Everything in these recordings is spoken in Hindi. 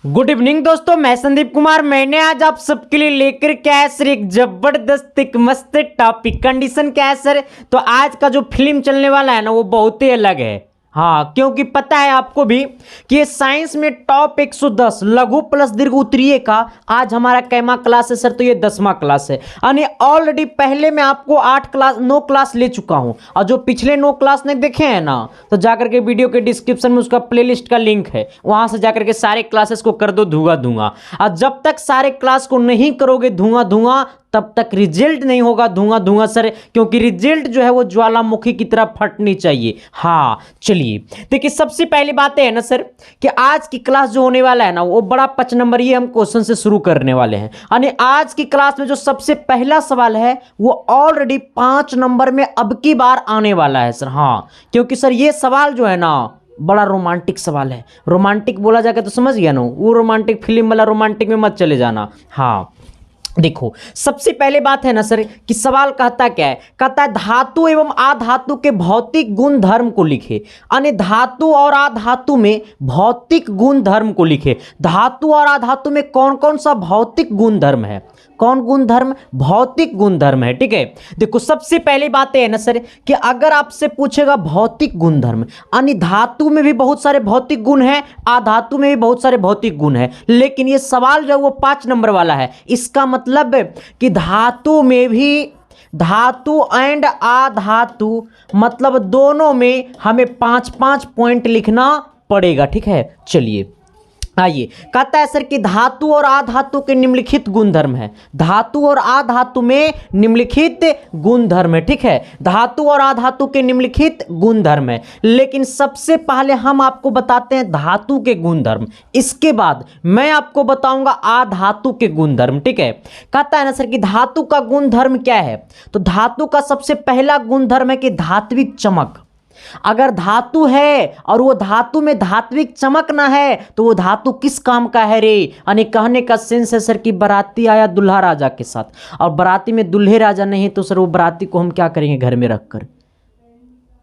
गुड इवनिंग दोस्तों, मैं संदीप कुमार। मैंने आज आप सबके लिए लेकर क्या है सर, एक जबरदस्त एक मस्त टॉपिक। कंडीशन क्या है सर, तो आज का जो फिल्म चलने वाला है ना वो बहुत ही अलग है। हाँ, क्योंकि पता है आपको भी कि ये साइंस में टॉप 110 लघु प्लस दीर्घ उत्तरीय का आज हमारा कैमा क्लास है सर, तो ये 10वां क्लास है। यानी ऑलरेडी पहले मैं आपको 9 क्लास ले चुका हूं, और जो पिछले 9 क्लास नहीं देखे हैं ना, तो जाकर के वीडियो के डिस्क्रिप्शन में उसका प्लेलिस्ट का लिंक है, वहां से जाकर के सारे क्लासेस को कर दो धुआं धुआं। और जब तक सारे क्लास को नहीं करोगे धुआं धुआं, तब तक रिजल्ट नहीं होगा धुआं धुआं सर, क्योंकि रिजल्ट जो है वो ज्वालामुखी की तरह फटनी चाहिए। हाँ चलिए देखिए, सबसे पहली बात है ना सर कि आज की क्लास जो होने वाला है ना वो बड़ा 5 नंबरी हम क्वेश्चन से शुरू करने वाले हैं। यानी आज की क्लास में जो सबसे पहला सवाल है वो ऑलरेडी 5 नंबर में अब की बार आने वाला है सर। हाँ, क्योंकि सर ये सवाल जो है ना बड़ा रोमांटिक सवाल है। रोमांटिक बोला जाएगा तो समझ गया ना, वो रोमांटिक फिल्म वाला रोमांटिक में मत चले जाना। हाँ देखो, सबसे पहले बात है ना सर कि सवाल कहता क्या है, कहता है धातु एवं अधातु के भौतिक गुण धर्म को लिखे। यानी धातु और अधातु में भौतिक गुण धर्म को लिखे। धातु और अधातु में कौन कौन सा भौतिक गुण धर्म है, कौन गुण धर्म, भौतिक गुण धर्म है। ठीक है, देखो सबसे पहली बात है ना सर कि अगर आपसे पूछेगा भौतिक गुण धर्म, यानी धातु में भी बहुत सारे भौतिक गुण हैं, अधातु में भी बहुत सारे भौतिक गुण हैं, लेकिन ये सवाल जो वो 5 नंबर वाला है। इसका मतलब कि धातु में भी, धातु एंड अधातु मतलब दोनों में हमें 5-5 पॉइंट लिखना पड़ेगा। ठीक है, चलिए आइए, कहता है सर कि धातु और अधातु के निम्नलिखित गुणधर्म है। धातु और अधातु में निम्नलिखित गुणधर्म है। ठीक है, धातु और अधातु के निम्नलिखित गुणधर्म है। लेकिन सबसे पहले हम आपको बताते हैं धातु के गुणधर्म, इसके बाद मैं आपको बताऊंगा अधातु के गुणधर्म। ठीक है, कहता है ना सर कि धातु का गुणधर्म क्या है, तो धातु का सबसे पहला गुणधर्म है कि धात्विक चमक। अगर धातु है और वो धातु में धात्विक चमक ना है तो वो धातु किस काम का है रे। यानी कहने का सेंस है सर कि बाराती आया दुल्हा राजा के साथ, और बाराती में दुल्हे राजा नहीं तो सर वो बाराती को हम क्या करेंगे, घर में रखकर।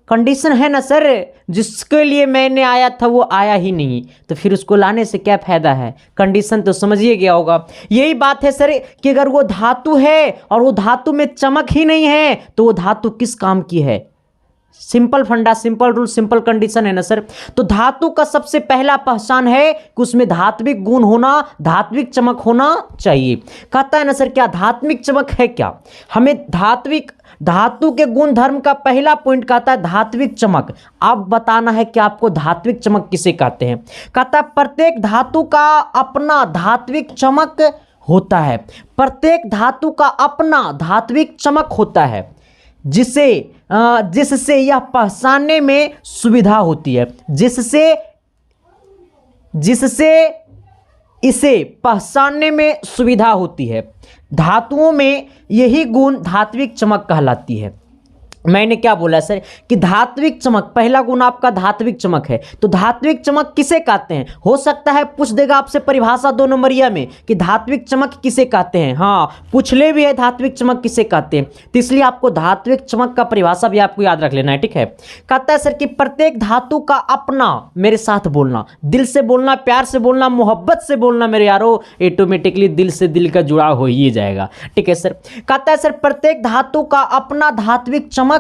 कंडीशन है ना सर, जिसके लिए मैंने आया था वो आया ही नहीं, तो फिर उसको लाने से क्या फायदा है। कंडीशन तो समझिए गया होगा। यही बात है सर कि अगर वो धातु है और वो धातु में चमक ही नहीं है तो वो धातु किस काम की है। सिंपल फंडा, सिंपल रूल, सिंपल कंडीशन है ना सर। तो धातु का सबसे पहला पहचान है कि उसमें धात्विक गुण होना, धात्विक चमक होना चाहिए। कहता है ना सर क्या धात्विक चमक है क्या, हमें धात्विक धातु के गुण धर्म का पहला पॉइंट कहता है धात्विक चमक। अब बताना है कि आपको धात्विक चमक किसे कहते हैं। कहता है प्रत्येक धातु का अपना धात्विक चमक होता है। प्रत्येक धातु का अपना धात्विक चमक होता है, जिससे यह पहचानने में सुविधा होती है, जिससे इसे पहचानने में सुविधा होती है। धातुओं में यही गुण धात्विक चमक कहलाती है। मैंने क्या बोला सर कि धात्विक चमक, पहला गुण आपका धात्विक चमक है। तो धात्विक चमक किसे कहते हैं, हो सकता है पूछ देगा आपसे परिभाषा 2 नंबरिया में कि धात्विक चमक किसे कहते हैं। हाँ, पूछ ले भी है धात्विक चमक किसे कहते हैं, तो इसलिए आपको धात्विक चमक का परिभाषा भी आपको याद रख लेना है। ठीक है, कहता है सर कि प्रत्येक धातु का अपना, मेरे साथ बोलना, दिल से बोलना, प्यार से बोलना, मोहब्बत से बोलना मेरे यारो, ऑटोमेटिकली दिल से दिल का जुड़ाव हो ही जाएगा। ठीक है सर, कहता है सर प्रत्येक धातु का अपना धात्विक चमक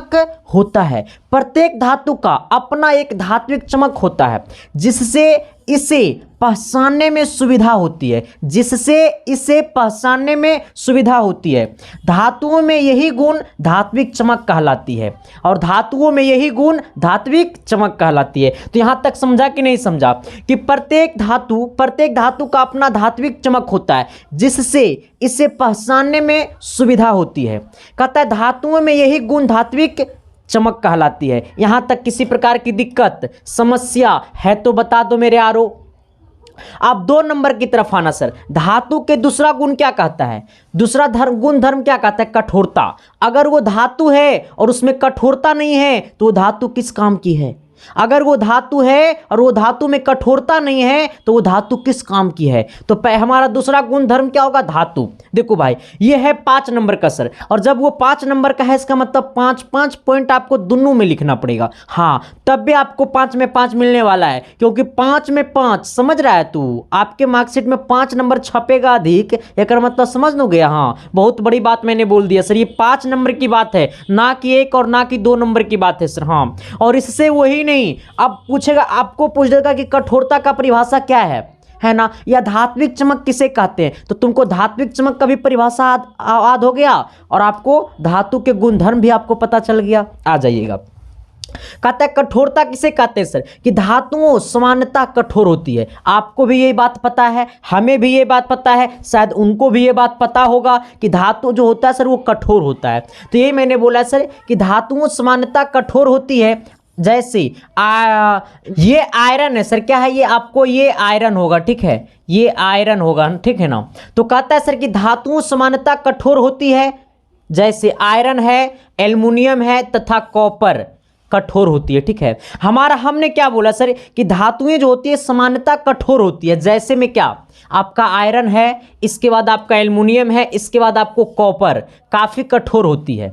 होता है। प्रत्येक धातु का अपना एक धात्विक चमक होता है, जिससे इसे पहचानने में सुविधा होती है, जिससे इसे पहचानने में सुविधा होती है। धातुओं में यही गुण धात्विक चमक कहलाती है, और धातुओं में यही गुण धात्विक चमक कहलाती है। तो यहां तक समझा कि नहीं समझा कि प्रत्येक धातु का अपना धात्विक चमक होता है, जिससे इसे पहचानने में सुविधा होती है। कहता है धातुओं में यही गुण धात्विक चमक कहलाती है। यहां तक किसी प्रकार की दिक्कत समस्या है तो बता दो मेरे यारो। आप 2 नंबर की तरफ आना सर। धातु के दूसरा गुण क्या कहता है, दूसरा गुण धर्म क्या कहता है, कठोरता। अगर वो धातु है और उसमें कठोरता नहीं है तो वो धातु किस काम की है। अगर वो धातु है और वो धातु में कठोरता नहीं है तो वो धातु किस काम की है? तो हमारा दूसरा गुणधर्म क्या होगा? धातु। देखो भाई, ये है 5 नंबर का सर, और जब वो 5 नंबर का है इसका मतलब 5-5 पॉइंट आपको दोनों में लिखना पड़ेगा। हाँ, तब भी आपको 5 में 5 मिलने वाला है, क्योंकि 5 में 5, समझ रहा है तू? आपके मार्कशीट में 5 नंबर छपेगा अधिक, एक मतलब समझ लो गया। हाँ, बहुत बड़ी बात मैंने बोल दिया सर, ये 5 नंबर की बात है, ना कि 1 और ना कि 2 नंबर की बात है सर। हाँ, और इससे वही नहीं, अब पूछेगा, आपको पूछ देगा कि कठोरता का परिभाषा क्या है ना, या धात्विक चमक किसे कहते हैं? तो तुमको धात्विक चमक का भी परिभाषा याद हो गया, और आपको धातु के गुणधर्म भी आपको पता चल गया। आ जाइएगा, कहता है कठोरता किसे कहते हैं सर? कि धातुओं सामान्यतः कठोर होती है। आपको भी ये बात पता है, हमें भी ये बात पता है, शायद उनको भी ये बात पता होगा कि धातु जो होता है सर वो कठोर होता है। तो ये मैंने बोला सर कि धातुओं सामान्यतः कठोर होती है। जैसे ये आयरन है सर, क्या है ये? आपको ये आयरन होगा, ठीक है, ये आयरन होगा, ठीक है ना। तो कहता है सर कि धातुओं सामान्यतः कठोर होती है, जैसे आयरन है, एल्युमिनियम है तथा कॉपर कठोर होती है, ठीक है। हमने क्या बोला सर कि धातुएं जो होती है सामान्यतः कठोर होती है। जैसे में क्या, आपका आयरन है, इसके बाद आपका एल्युमिनियम है, इसके बाद आपको कॉपर, काफी कठोर होती है।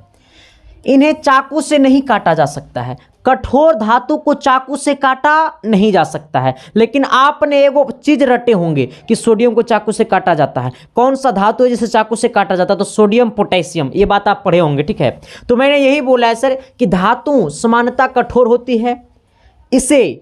इन्हें चाकू से नहीं काटा जा सकता है। कठोर धातु को चाकू से काटा नहीं जा सकता है। लेकिन आपने एगो चीज रटे होंगे कि सोडियम को चाकू से काटा जाता है। कौन सा धातु है जिसे चाकू से काटा जाता है? तो सोडियम पोटेशियम, ये बात आप पढ़े होंगे, ठीक है। तो मैंने यही बोला है सर कि धातु सामान्यतः कठोर होती है, इसे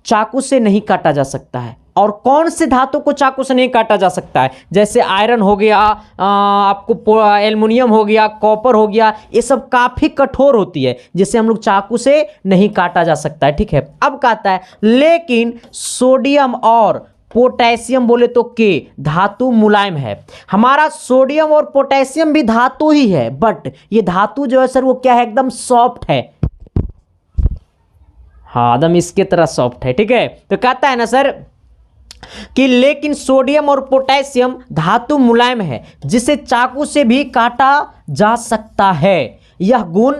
चाकू से नहीं काटा जा सकता है। और कौन से धातु को चाकू से नहीं काटा जा सकता है? जैसे आयरन हो गया, आपको एल्युमिनियम हो गया, कॉपर हो गया, ये सब काफ़ी कठोर होती है, जिसे हम लोग चाकू से नहीं काटा जा सकता है, ठीक है। अब कहता है लेकिन सोडियम और पोटेशियम बोले तो के धातु मुलायम है। हमारा सोडियम और पोटेशियम भी धातु ही है, बट ये धातु जो है सर वो क्या है? एकदम सॉफ्ट है। हाँ, एकदम इसके तरह सॉफ्ट है, ठीक है। तो कहता है ना सर कि लेकिन सोडियम और पोटेशियम धातु मुलायम है, जिसे चाकू से भी काटा जा सकता है। यह गुण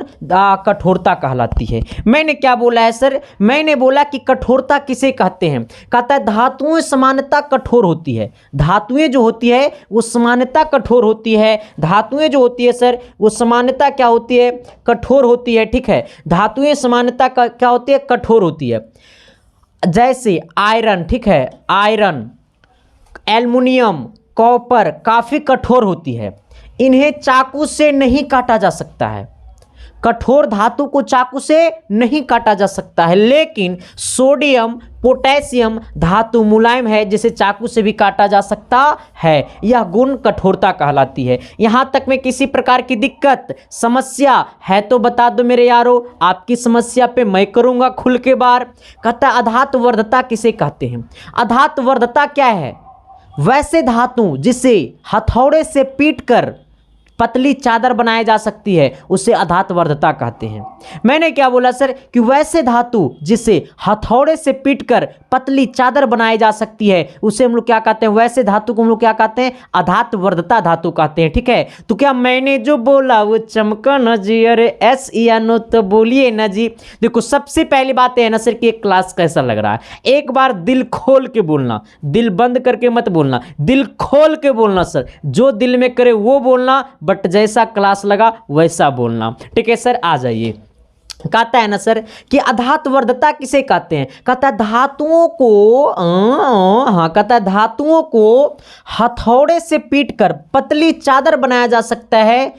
कठोरता कहलाती है। मैंने क्या बोला है सर? मैंने बोला कि कठोरता किसे कहते हैं? कहता है धातुएं सामान्यतः कठोर होती है। धातुएं जो होती है वो सामान्यतः कठोर होती है। धातुएं जो होती है सर वो सामान्यतः क्या होती है? कठोर होती है, ठीक है। धातुएं सामान्यतः क्या होती है? कठोर होती है। जैसे आयरन, ठीक है, आयरन, एल्युमिनियम, कॉपर काफ़ी कठोर होती है, इन्हें चाकू से नहीं काटा जा सकता है। कठोर धातु को चाकू से नहीं काटा जा सकता है। लेकिन सोडियम, पोटेशियम धातु मुलायम है, जिसे चाकू से भी काटा जा सकता है। यह गुण कठोरता कहलाती है। यहाँ तक में किसी प्रकार की दिक्कत, समस्या है तो बता दो मेरे यारों, आपकी समस्या पे मैं करूँगा खुल के बार। कहता है अधात्वर्धता किसे कहते हैं? अधात्वर्धता क्या है? वैसे धातु जिसे हथौड़े से पीटकर पतली चादर बनाई जा सकती है उसे अधात्वर्धता कहते हैं। मैंने क्या बोला सर कि वैसे धातु जिसे हथौड़े से पीटकर पतली चादर बनाई जा सकती है उसे हम लोग क्या कहते हैं? वैसे धातु को हम लोग क्या कहते हैं? अधात्वर्धता धातु कहते हैं, ठीक है। तो क्या मैंने जो बोला वो चमका न जी? अरे एस या नो तो बोलिए ना जी। देखो सबसे पहली बात है ना सर कि एक क्लास कैसा लग रहा है। एक बार दिल खोल के बोलना, दिल बंद करके मत बोलना, दिल खोल के बोलना सर। जो दिल में करे वो बोलना, बट जैसा क्लास लगा वैसा बोलना, ठीक है सर। आ जाइए, कहता है ना सर कि अधात्वर्धता किसे कहते हैं? कहता है धातुओं को कहता है धातुओं को हथौड़े से पीटकर पतली चादर बनाया जा सकता है।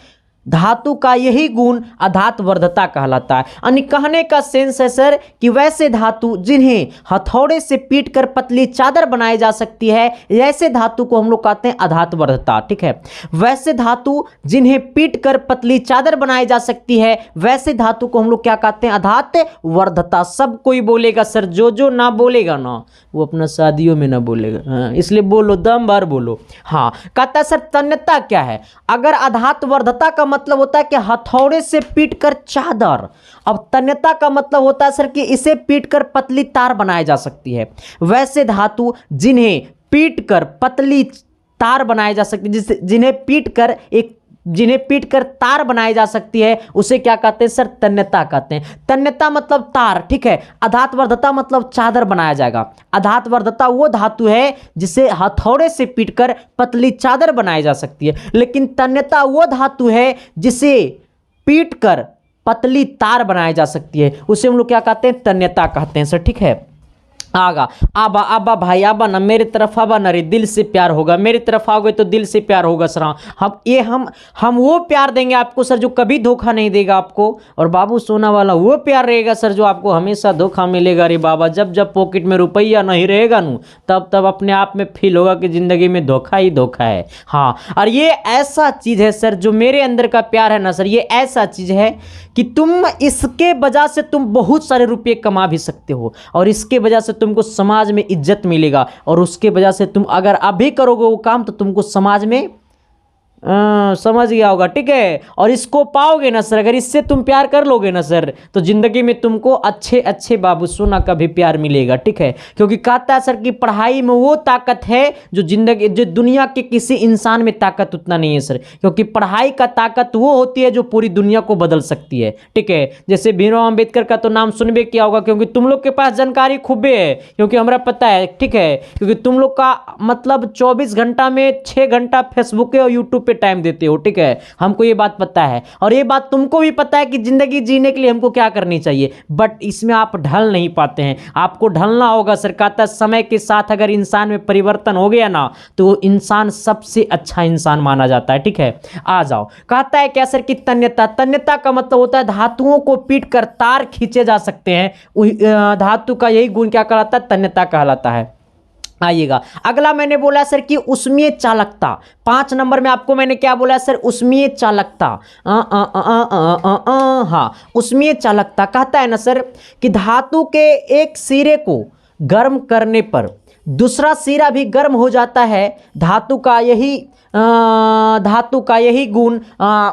धातु का यही गुण अधात्वर्धता कहलाता है। यानी कहने का सेंस है सर कि वैसे धातु जिन्हें हथौड़े से पीटकर पतली चादर बनाई जा सकती है, ऐसे धातु को हम लोग कहते हैं अधात्वर्धता, ठीक है। वैसे धातु जिन्हें पीटकर पतली चादर बनाई जा सकती है, वैसे धातु को हम लोग क्या कहते हैं? अधात्वर्धता। सब कोई बोलेगा सर, जो ना बोलेगा ना वो अपना शादियों में ना बोलेगा। हाँ, इसलिए बोलो, दम भर बोलो। हाँ, कहता है सर तन्यता क्या है? अगर अधात्वर्धता का मतलब होता है कि हथौड़े से पीटकर चादर, अब तन्यता का मतलब होता है सर कि इसे पीटकर पतली तार बनाई जा सकती है। वैसे धातु जिन्हें पीटकर पतली तार बनाई जा सकती है, जिन्हें पीटकर एक जिन्हें पीट कर तार बनाई जा सकती है उसे क्या कहते हैं सर? तन्यता कहते हैं। तन्यता मतलब तार, ठीक है। अधातवर्धता मतलब चादर बनाया जाएगा। अधातवर्धता वो धातु है जिसे हथौड़े से पीटकर पतली चादर बनाई जा सकती है, लेकिन तन्यता वो धातु है जिसे पीटकर पतली तार बनाई जा सकती है, उसे हम लोग क्या कहते हैं? तन्यता कहते हैं सर, ठीक है। आगा आबा आबा भाई आबा ना, मेरी तरफ आबा ना रे, दिल से प्यार होगा। मेरी तरफ आओगे तो दिल से प्यार होगा सर। हम वो प्यार देंगे आपको सर जो कभी धोखा नहीं देगा आपको, और बाबू सोना वाला वो प्यार रहेगा सर जो आपको हमेशा धोखा मिलेगा रे बाबा। जब जब पॉकेट में रुपया नहीं रहेगा नू, तब तब अपने आप में फील होगा कि जिंदगी में धोखा ही धोखा है। हाँ, और ये ऐसा चीज है सर, जो मेरे अंदर का प्यार है ना सर, ये ऐसा चीज है कि तुम इसके वजह से तुम बहुत सारे रुपये कमा भी सकते हो, और इसके वजह से तुमको समाज में इज्जत मिलेगा, और उसके वजह से तुम अगर अभी करोगे वो काम तो तुमको समाज में समझ गया होगा, ठीक है। और इसको पाओगे ना सर, अगर इससे तुम प्यार कर लोगे ना सर, तो जिंदगी में तुमको अच्छे अच्छे बाबू सोना का भी प्यार मिलेगा, ठीक है। क्योंकि कहता है सर कि पढ़ाई में वो ताकत है जो दुनिया के किसी इंसान में ताकत उतना नहीं है सर। क्योंकि पढ़ाई का ताकत वो होती है जो पूरी दुनिया को बदल सकती है, ठीक है। जैसे भीमराव अंबेडकर का तो नाम सुनबे किया होगा, क्योंकि तुम लोग के पास जानकारी खूबे है, क्योंकि हमारा पता है, ठीक है। क्योंकि तुम लोग का मतलब 24 घंटा में 6 घंटा फेसबुक और यूट्यूब टाइम देते हो, ठीक है। हमको ये बात पता है, और ये बात तुमको भी पता है कि जिंदगी जीने के लिए हमको क्या करनी चाहिए, बट इसमें आप ढल नहीं पाते हैं। आपको ढलना होगा सर। कहता समय के साथ अगर इंसान में परिवर्तन हो गया ना, तो इंसान सबसे अच्छा इंसान माना जाता है, ठीक है। आ जाओ, कहता है क्या सर कि तन्यता। तन्यता का मतलब होता है धातुओं को पीट कर तार खींचे जा सकते हैं। धातु का यही गुण क्या कहलाता है? तन्यता कहलाता है। आइएगा, अगला मैंने बोला सर कि उष्मीय चालकता। 5 नंबर में आपको मैंने क्या बोला सर? उष्मीय चालकता। हाँ, उष्मीय चालकता कहता है ना सर कि धातु के एक सिरे को गर्म करने पर दूसरा सिरा भी गर्म हो जाता है। धातु का यही गुण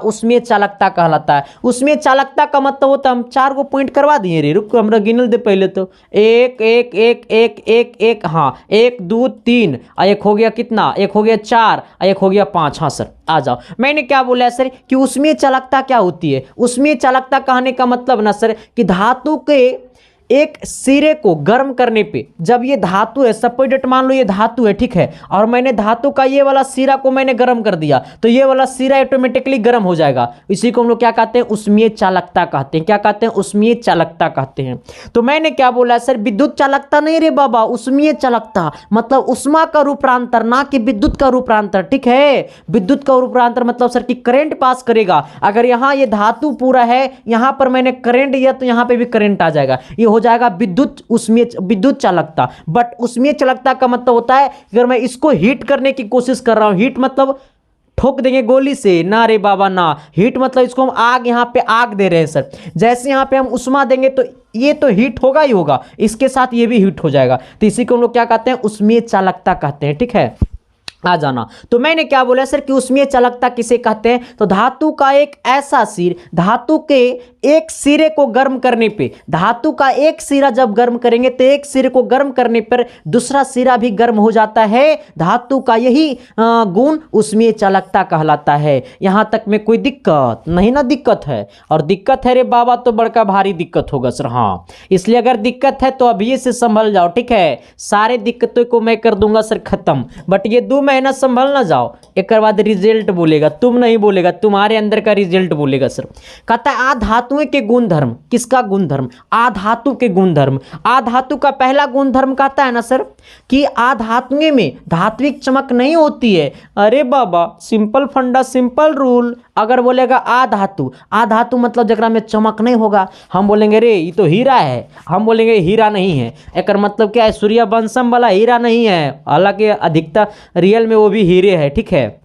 उष्मीय चालकता कहलाता है। उष्मीय चालकता का मतलब होता है, हम 4 को पॉइंट करवा दिए रे, रुक हमरा गिनल दे पहले तो। 1 1 1 1 1 1, हाँ 1 2 3, एक हो गया कितना? एक हो गया 4, एक हो गया 5। हाँ सर, आ जाओ। मैंने क्या बोला सर कि उष्मीय चालकता क्या होती है? उष्मीय चालकता कहने का मतलब ना सर कि धातु के एक सिरे को गर्म करने पे, जब ये धातु है, सपोज मान लो ये धातु है, ठीक है, और मैंने धातु का ये वाला सिरा को मैंने गर्म कर दिया, तो ये वाला सिरा ऑटोमेटिकली गर्म हो जाएगा। इसी को हम लोग क्या कहते हैं? उष्मीय चालकता कहते हैं। क्या कहते हैं? उष्मीय चालकता कहते हैं। तो मैंने क्या बोला सर? विद्युत चालकता नहीं रे बाबा, उष्मीय चालकता मतलब उष्मा का रूपांतर, ना कि विद्युत का रूपांतर, ठीक है। विद्युत का रूपांतर मतलब सर कि करंट पास करेगा। अगर यहाँ ये धातु पूरा है, यहाँ पर मैंने करंट दिया तो यहाँ पे भी करंट आ जाएगा, ये हो जाएगा विद्युत चालकता। बट उष्मीय चालकता का मतलब होता है अगर मैं इसको हीट करने की कोशिश कर रहा हूं, हीट मतलब ठोक देंगे गोली से, ना रे बाबा ना। हीट मतलब इसको हम आग, यहाँ पे आग दे रहे हैं सर। जैसे यहाँ पे हम उष्मा देंगे तो ये तो हीट होगा ही होगा, इसके साथ ये भी हीट हो जाएगा। तो इसी को हम लोग क्या कहते हैं? उष्मीय चालकता कहते हैं, ठीक है। आ जाना। तो मैंने क्या बोला सर कि उष्मीय चालकता किसे कहते हैं? तो धातु का एक ऐसा सिर, धातु के एक सिरे को गर्म करने पे, धातु का एक सिरा जब गर्म करेंगे तो एक सिरे को गर्म करने पर दूसरा सिरा भी गर्म हो जाता है। धातु का यही गुण उष्मीय चालकता कहलाता है। यहां तक में कोई दिक्कत नहीं ना? दिक्कत है, और दिक्कत है रे बाबा तो बड़का भारी दिक्कत होगा सर। हाँ, इसलिए अगर दिक्कत है तो अभी से संभल जाओ, ठीक है। सारे दिक्कतों को मैं कर दूंगा सर खत्म, बट ये 2 महीना संभल ना जाओ, एक बाद रिजल्ट बोलेगा, तुम नहीं बोलेगा, तुम्हारे अंदर का रिजल्ट बोलेगा सर। कहता है आधातुओं के गुणधर्म। किसका गुणधर्म? आधातु के गुणधर्म। आधातु का पहला गुणधर्म कहता है ना सर कि आधातुओं में धात्विक चमक नहीं होती है। अरे बाबा, सिंपल फंडा, सिंपल रूल। अगर बोलेगा आधातु, आधातु मतलब जगह में चमक नहीं होगा, हम बोलेंगे रे ये तो हीरा है, हम बोलेंगे हीरा नहीं है। एक मतलब क्या है? सूर्यवंशम वाला हीरा नहीं है, हालांकि अधिकतर रियल में वो भी हीरे है, ठीक है।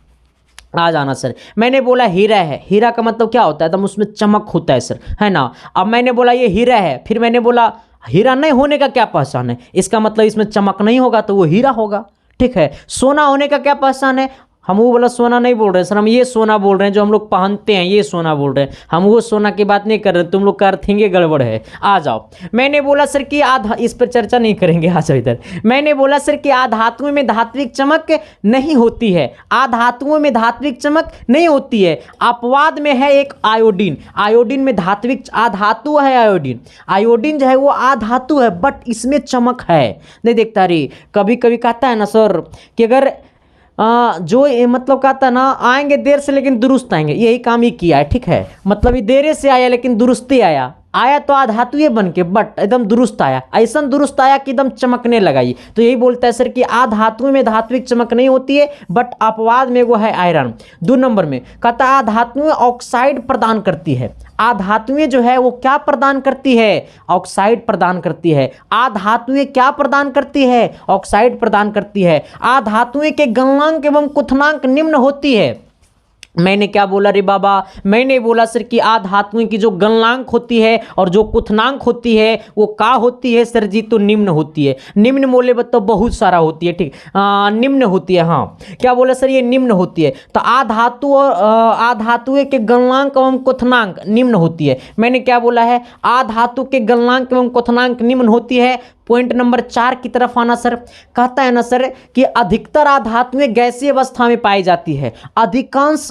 आ जाना सर। मैंने बोला हीरा है, हीरा का मतलब क्या होता है? एकदम उसमें चमक होता है सर, है ना। अब मैंने बोला ये हीरा है, फिर मैंने बोला हीरा नहीं होने का क्या पहचान है? इसका मतलब इसमें चमक नहीं होगा तो वो हीरा होगा, ठीक है। सोना होने का क्या पहचान है? हम वो वाला सोना नहीं बोल रहे सर, हम ये सोना बोल रहे हैं जो हम लोग पहनते हैं, ये सोना बोल रहे हैं हम, वो सोना की बात नहीं कर रहे। तुम लोग का अर्थिंग गड़बड़ है। आ जाओ। मैंने बोला सर कि इस पर चर्चा नहीं करेंगे, आ जाओ इधर। मैंने बोला सर कि आधातुओं में धात्विक चमक नहीं होती है, आधातुओं में धात्विक चमक नहीं होती है। अपवाद में है एक आयोडीन, आयोडीन में धात्विक आधातु है आयोडीन, आयोडीन जो है वो आधातु है बट इसमें चमक है। नहीं देखता रे, कभी कभी कहता है ना सर कि अगर जो ये मतलब कहता है ना, आएंगे देर से लेकिन दुरुस्त आएंगे, यही काम ही किया है। ठीक है, मतलब ये देर से आया लेकिन दुरुस्त ही आया, आया तो आधातुए बन के बट एकदम दुरुस्त आया, ऐसा दुरुस्त आया कि एकदम चमकने लगाई। तो यही बोलता है सर कि आधातुओं में धात्विक चमक नहीं होती है बट अपवाद में वो है आयरन। 2 नंबर में कहता है आधातुएं ऑक्साइड प्रदान करती है, आधातुएं जो है वो क्या प्रदान करती है, ऑक्साइड प्रदान करती है। आधातुएं क्या प्रदान करती है, ऑक्साइड प्रदान करती है। आधातुएं के गलनांक एवं क्वथनांक निम्न होती है। मैंने क्या बोला रे बाबा, मैंने बोला सर कि आधातुओं की जो गलनांक होती है और जो क्वथनांक होती है वो क्या होती है सर जी, तो निम्न होती है। निम्न बोले तो बहुत सारा होती है, ठीक, निम्न होती है। हाँ, क्या बोला सर, ये निम्न होती है। तो आधातु और आधातुएं के गलनांक एवं क्वथनांक निम्न होती है। मैंने क्या बोला है, आधातु के गलनांक एवं क्वथनांक निम्न होती है। पॉइंट नंबर 4 की तरफ आना सर। कहता है ना सर कि अधिकतर आधातुएं गैसीय अवस्था में पाई जाती है, अधिकांश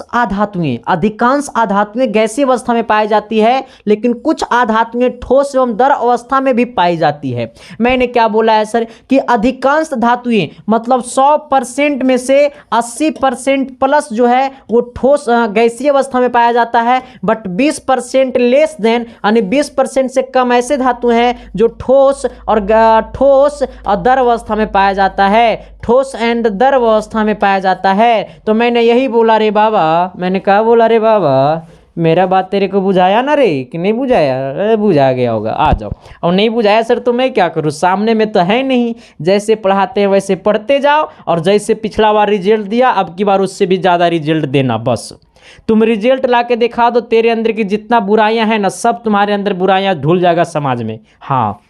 आधातुएं गैसीय अवस्था में पाई जाती है, लेकिन कुछ आधातुएं ठोस एवं द्रव अवस्था में भी पाई जाती है। मैंने क्या बोला है सर कि अधिकांश धातुएं मतलब 100% में से 80% प्लस जो है वो ठोस गैसीय अवस्था में पाया जाता है, बट 20% लेस देन यानी 20% से कम ऐसे धातु हैं जो ठोस और द्रव अवस्था में पाया जाता है, ठोस एंड द्रव अवस्था में पाया जाता है। तो मैंने यही बोला रे बाबा, मैंने कहा बोला रे बाबा, मेरा बात तेरे को बुझाया ना रे कि नहीं बुझाया? अरे बुझा गया होगा, आ जाओ। और नहीं बुझाया सर तो मैं क्या करूँ, सामने में तो है नहीं, जैसे पढ़ाते हैं वैसे पढ़ते जाओ, और जैसे पिछला बार रिजल्ट दिया अब की बार उससे भी ज़्यादा रिजल्ट देना। बस तुम रिजल्ट ला के दिखा दो, तेरे अंदर की जितना बुराइयां हैं ना सब तुम्हारे अंदर बुराइयां धुल जाएगा समाज में। हाँ,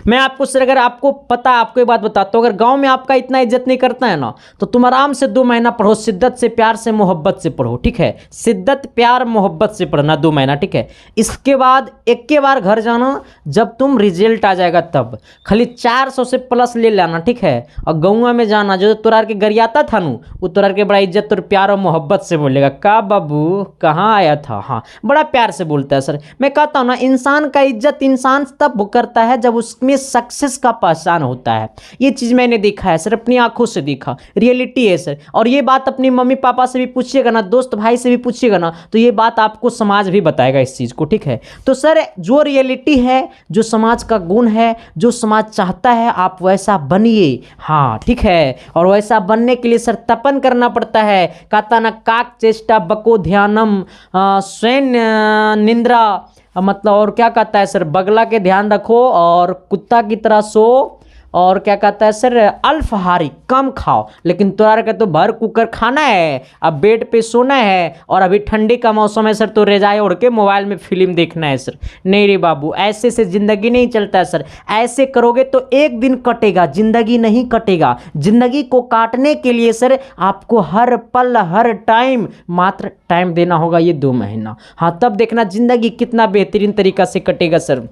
मैं आपको सर, अगर आपको पता, आपको एक बात बताता हूँ, अगर गांव में आपका इतना इज्जत नहीं करता है ना तो तुम आराम से 2 महीना पढ़ो, शिद्दत से प्यार से मोहब्बत से पढ़ो। ठीक है, शिद्दत प्यार मोहब्बत से पढ़ना 2 महीना। ठीक है, इसके बाद एक के बार घर जाना, जब तुम रिजल्ट आ जाएगा तब खाली 400 से प्लस ले लेना। ठीक है, और गाँव में जाना, जो तोरार के गरियाता था नू, वो तोरार के बड़ा इज्जत और प्यार और मोहब्बत से बोलेगा, का बाबू कहाँ आया था। हाँ, बड़ा प्यार से बोलता है सर। मैं कहता हूँ ना, इंसान का इज्जत इंसान तब करता है जब उसमें सक्सेस का पहचान होता है। ये चीज मैंने देखा है सर, अपनी आंखों से देखा, रियलिटी है सर। और ये बात अपनी मम्मी पापा से भी पूछिएगा ना, दोस्त भाई से भी पूछिएगा ना, तो ये बात आपको समाज भी बताएगा इस चीज को। ठीक है, तो सर जो रियलिटी है, जो समाज का गुण है, जो समाज चाहता है आप वैसा बनिए। हाँ ठीक है, और वैसा बनने के लिए सर तपन करना पड़ता है। कहता ना, काक चेष्टा बको ध्यानम स्वयं निंद्रा, मतलब और क्या कहता है सर, बगला के ध्यान रखो और कुत्ता की तरह सो, और क्या कहता है सर, अल्पाहारी कम खाओ, लेकिन तुम्हारा का तो भर कुकर खाना है, अब बेड पे सोना है, और अभी ठंडी का मौसम है सर तो रजाई ओढ़ के मोबाइल में फिल्म देखना है सर। नहीं रे बाबू, ऐसे से जिंदगी नहीं चलता है सर। ऐसे करोगे तो एक दिन कटेगा, जिंदगी नहीं कटेगा। जिंदगी को काटने के लिए सर आपको हर पल हर टाइम मात्र टाइम देना होगा, ये 2 महीना। हाँ, तब देखना जिंदगी कितना बेहतरीन तरीका से कटेगा सर।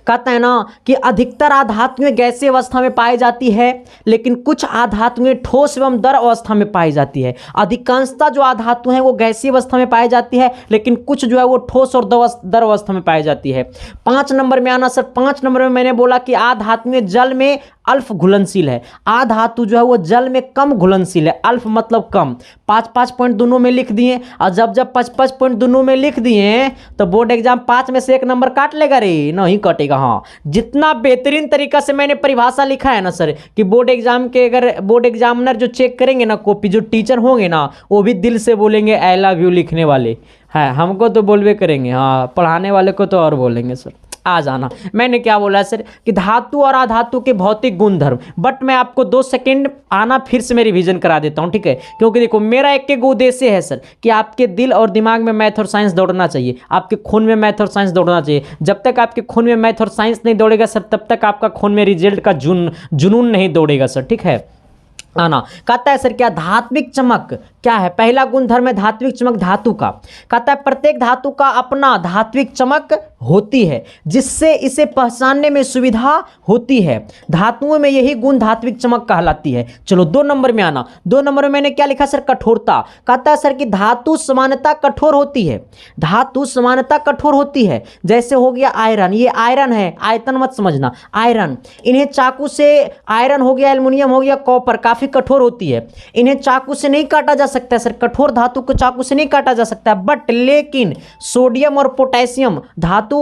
कहता है ना कि अधिकतर आधातुएं गैसीय अवस्था में पाई जाती है, लेकिन कुछ आधातुएं ठोस एवं द्रव अवस्था में पाई जाती है। अधिकांशतः जो आधातु हैं वो गैसीय अवस्था में पाई जाती है, लेकिन कुछ जो है वो ठोस और द्रव अवस्था में पाई जाती है। 5 नंबर में आना सर। 5 नंबर में मैंने बोला कि आधातुएं जल में अल्फ घुलनशील है। आधातु जो है वो जल में कम घुलनशील है, अल्फ मतलब कम। 5-5 पॉइंट दोनों में लिख दिए, और जब 5-5 पॉइंट दोनों में लिख दिए तो बोर्ड एग्जाम 5 में से 1 नंबर काट लेगा रे? नहीं कटेगा। हाँ, जितना बेहतरीन तरीका से मैंने परिभाषा लिखा है ना सर, कि बोर्ड एग्जाम के अगर बोर्ड एग्जामिनर जो चेक करेंगे ना कॉपी, जो टीचर होंगे ना वो भी दिल से बोलेंगे आई लव यू लिखने वाले हैं। हमको तो बोलवे करेंगे, हाँ पढ़ाने वाले को तो और बोलेंगे सर। आ जाना, मैंने क्या बोला सर कि धातु और अधातु के भौतिक गुणधर्म, बट मैं आपको 2 सेकंड आना फिर से मैं रिवीजन करा देता हूं। ठीक है, क्योंकि देखो मेरा एक उद्देश्य है सर कि आपके दिल और दिमाग में मैथ और साइंस दौड़ना चाहिए, आपके खून में मैथ और साइंस दौड़ना चाहिए। जब तक आपके खून में मैथ और साइंस नहीं दौड़ेगा सर, तब तक आपका खून में रिजल्ट का जुनून नहीं दौड़ेगा सर। ठीक है, आना। कहता है सर क्या धात्विक चमक क्या है, पहला गुणधर्म है धात्विक चमक धातु का। कहता है प्रत्येक धातु का अपना धात्विक चमक होती है जिससे इसे पहचानने में सुविधा होती है। धातुओं में यही गुण धात्विक चमक कहलाती है। चलो 2 नंबर में आना। 2 नंबर में मैंने क्या लिखा सर, कठोरता। कहता है सर कि धातु समानता कठोर होती है, धातु समानता कठोर होती है। जैसे हो गया आयरन, ये आयरन है, आयतन मत समझना, आयरन। इन्हें चाकू से, आयरन हो गया, एल्युमिनियम हो गया, कॉपर, काफी कठोर होती है। इन्हें चाकू से नहीं काटा जा सकता है सर, कठोर धातु को चाकू से नहीं काटा जा सकता है। बट लेकिन सोडियम और पोटेशियम धातु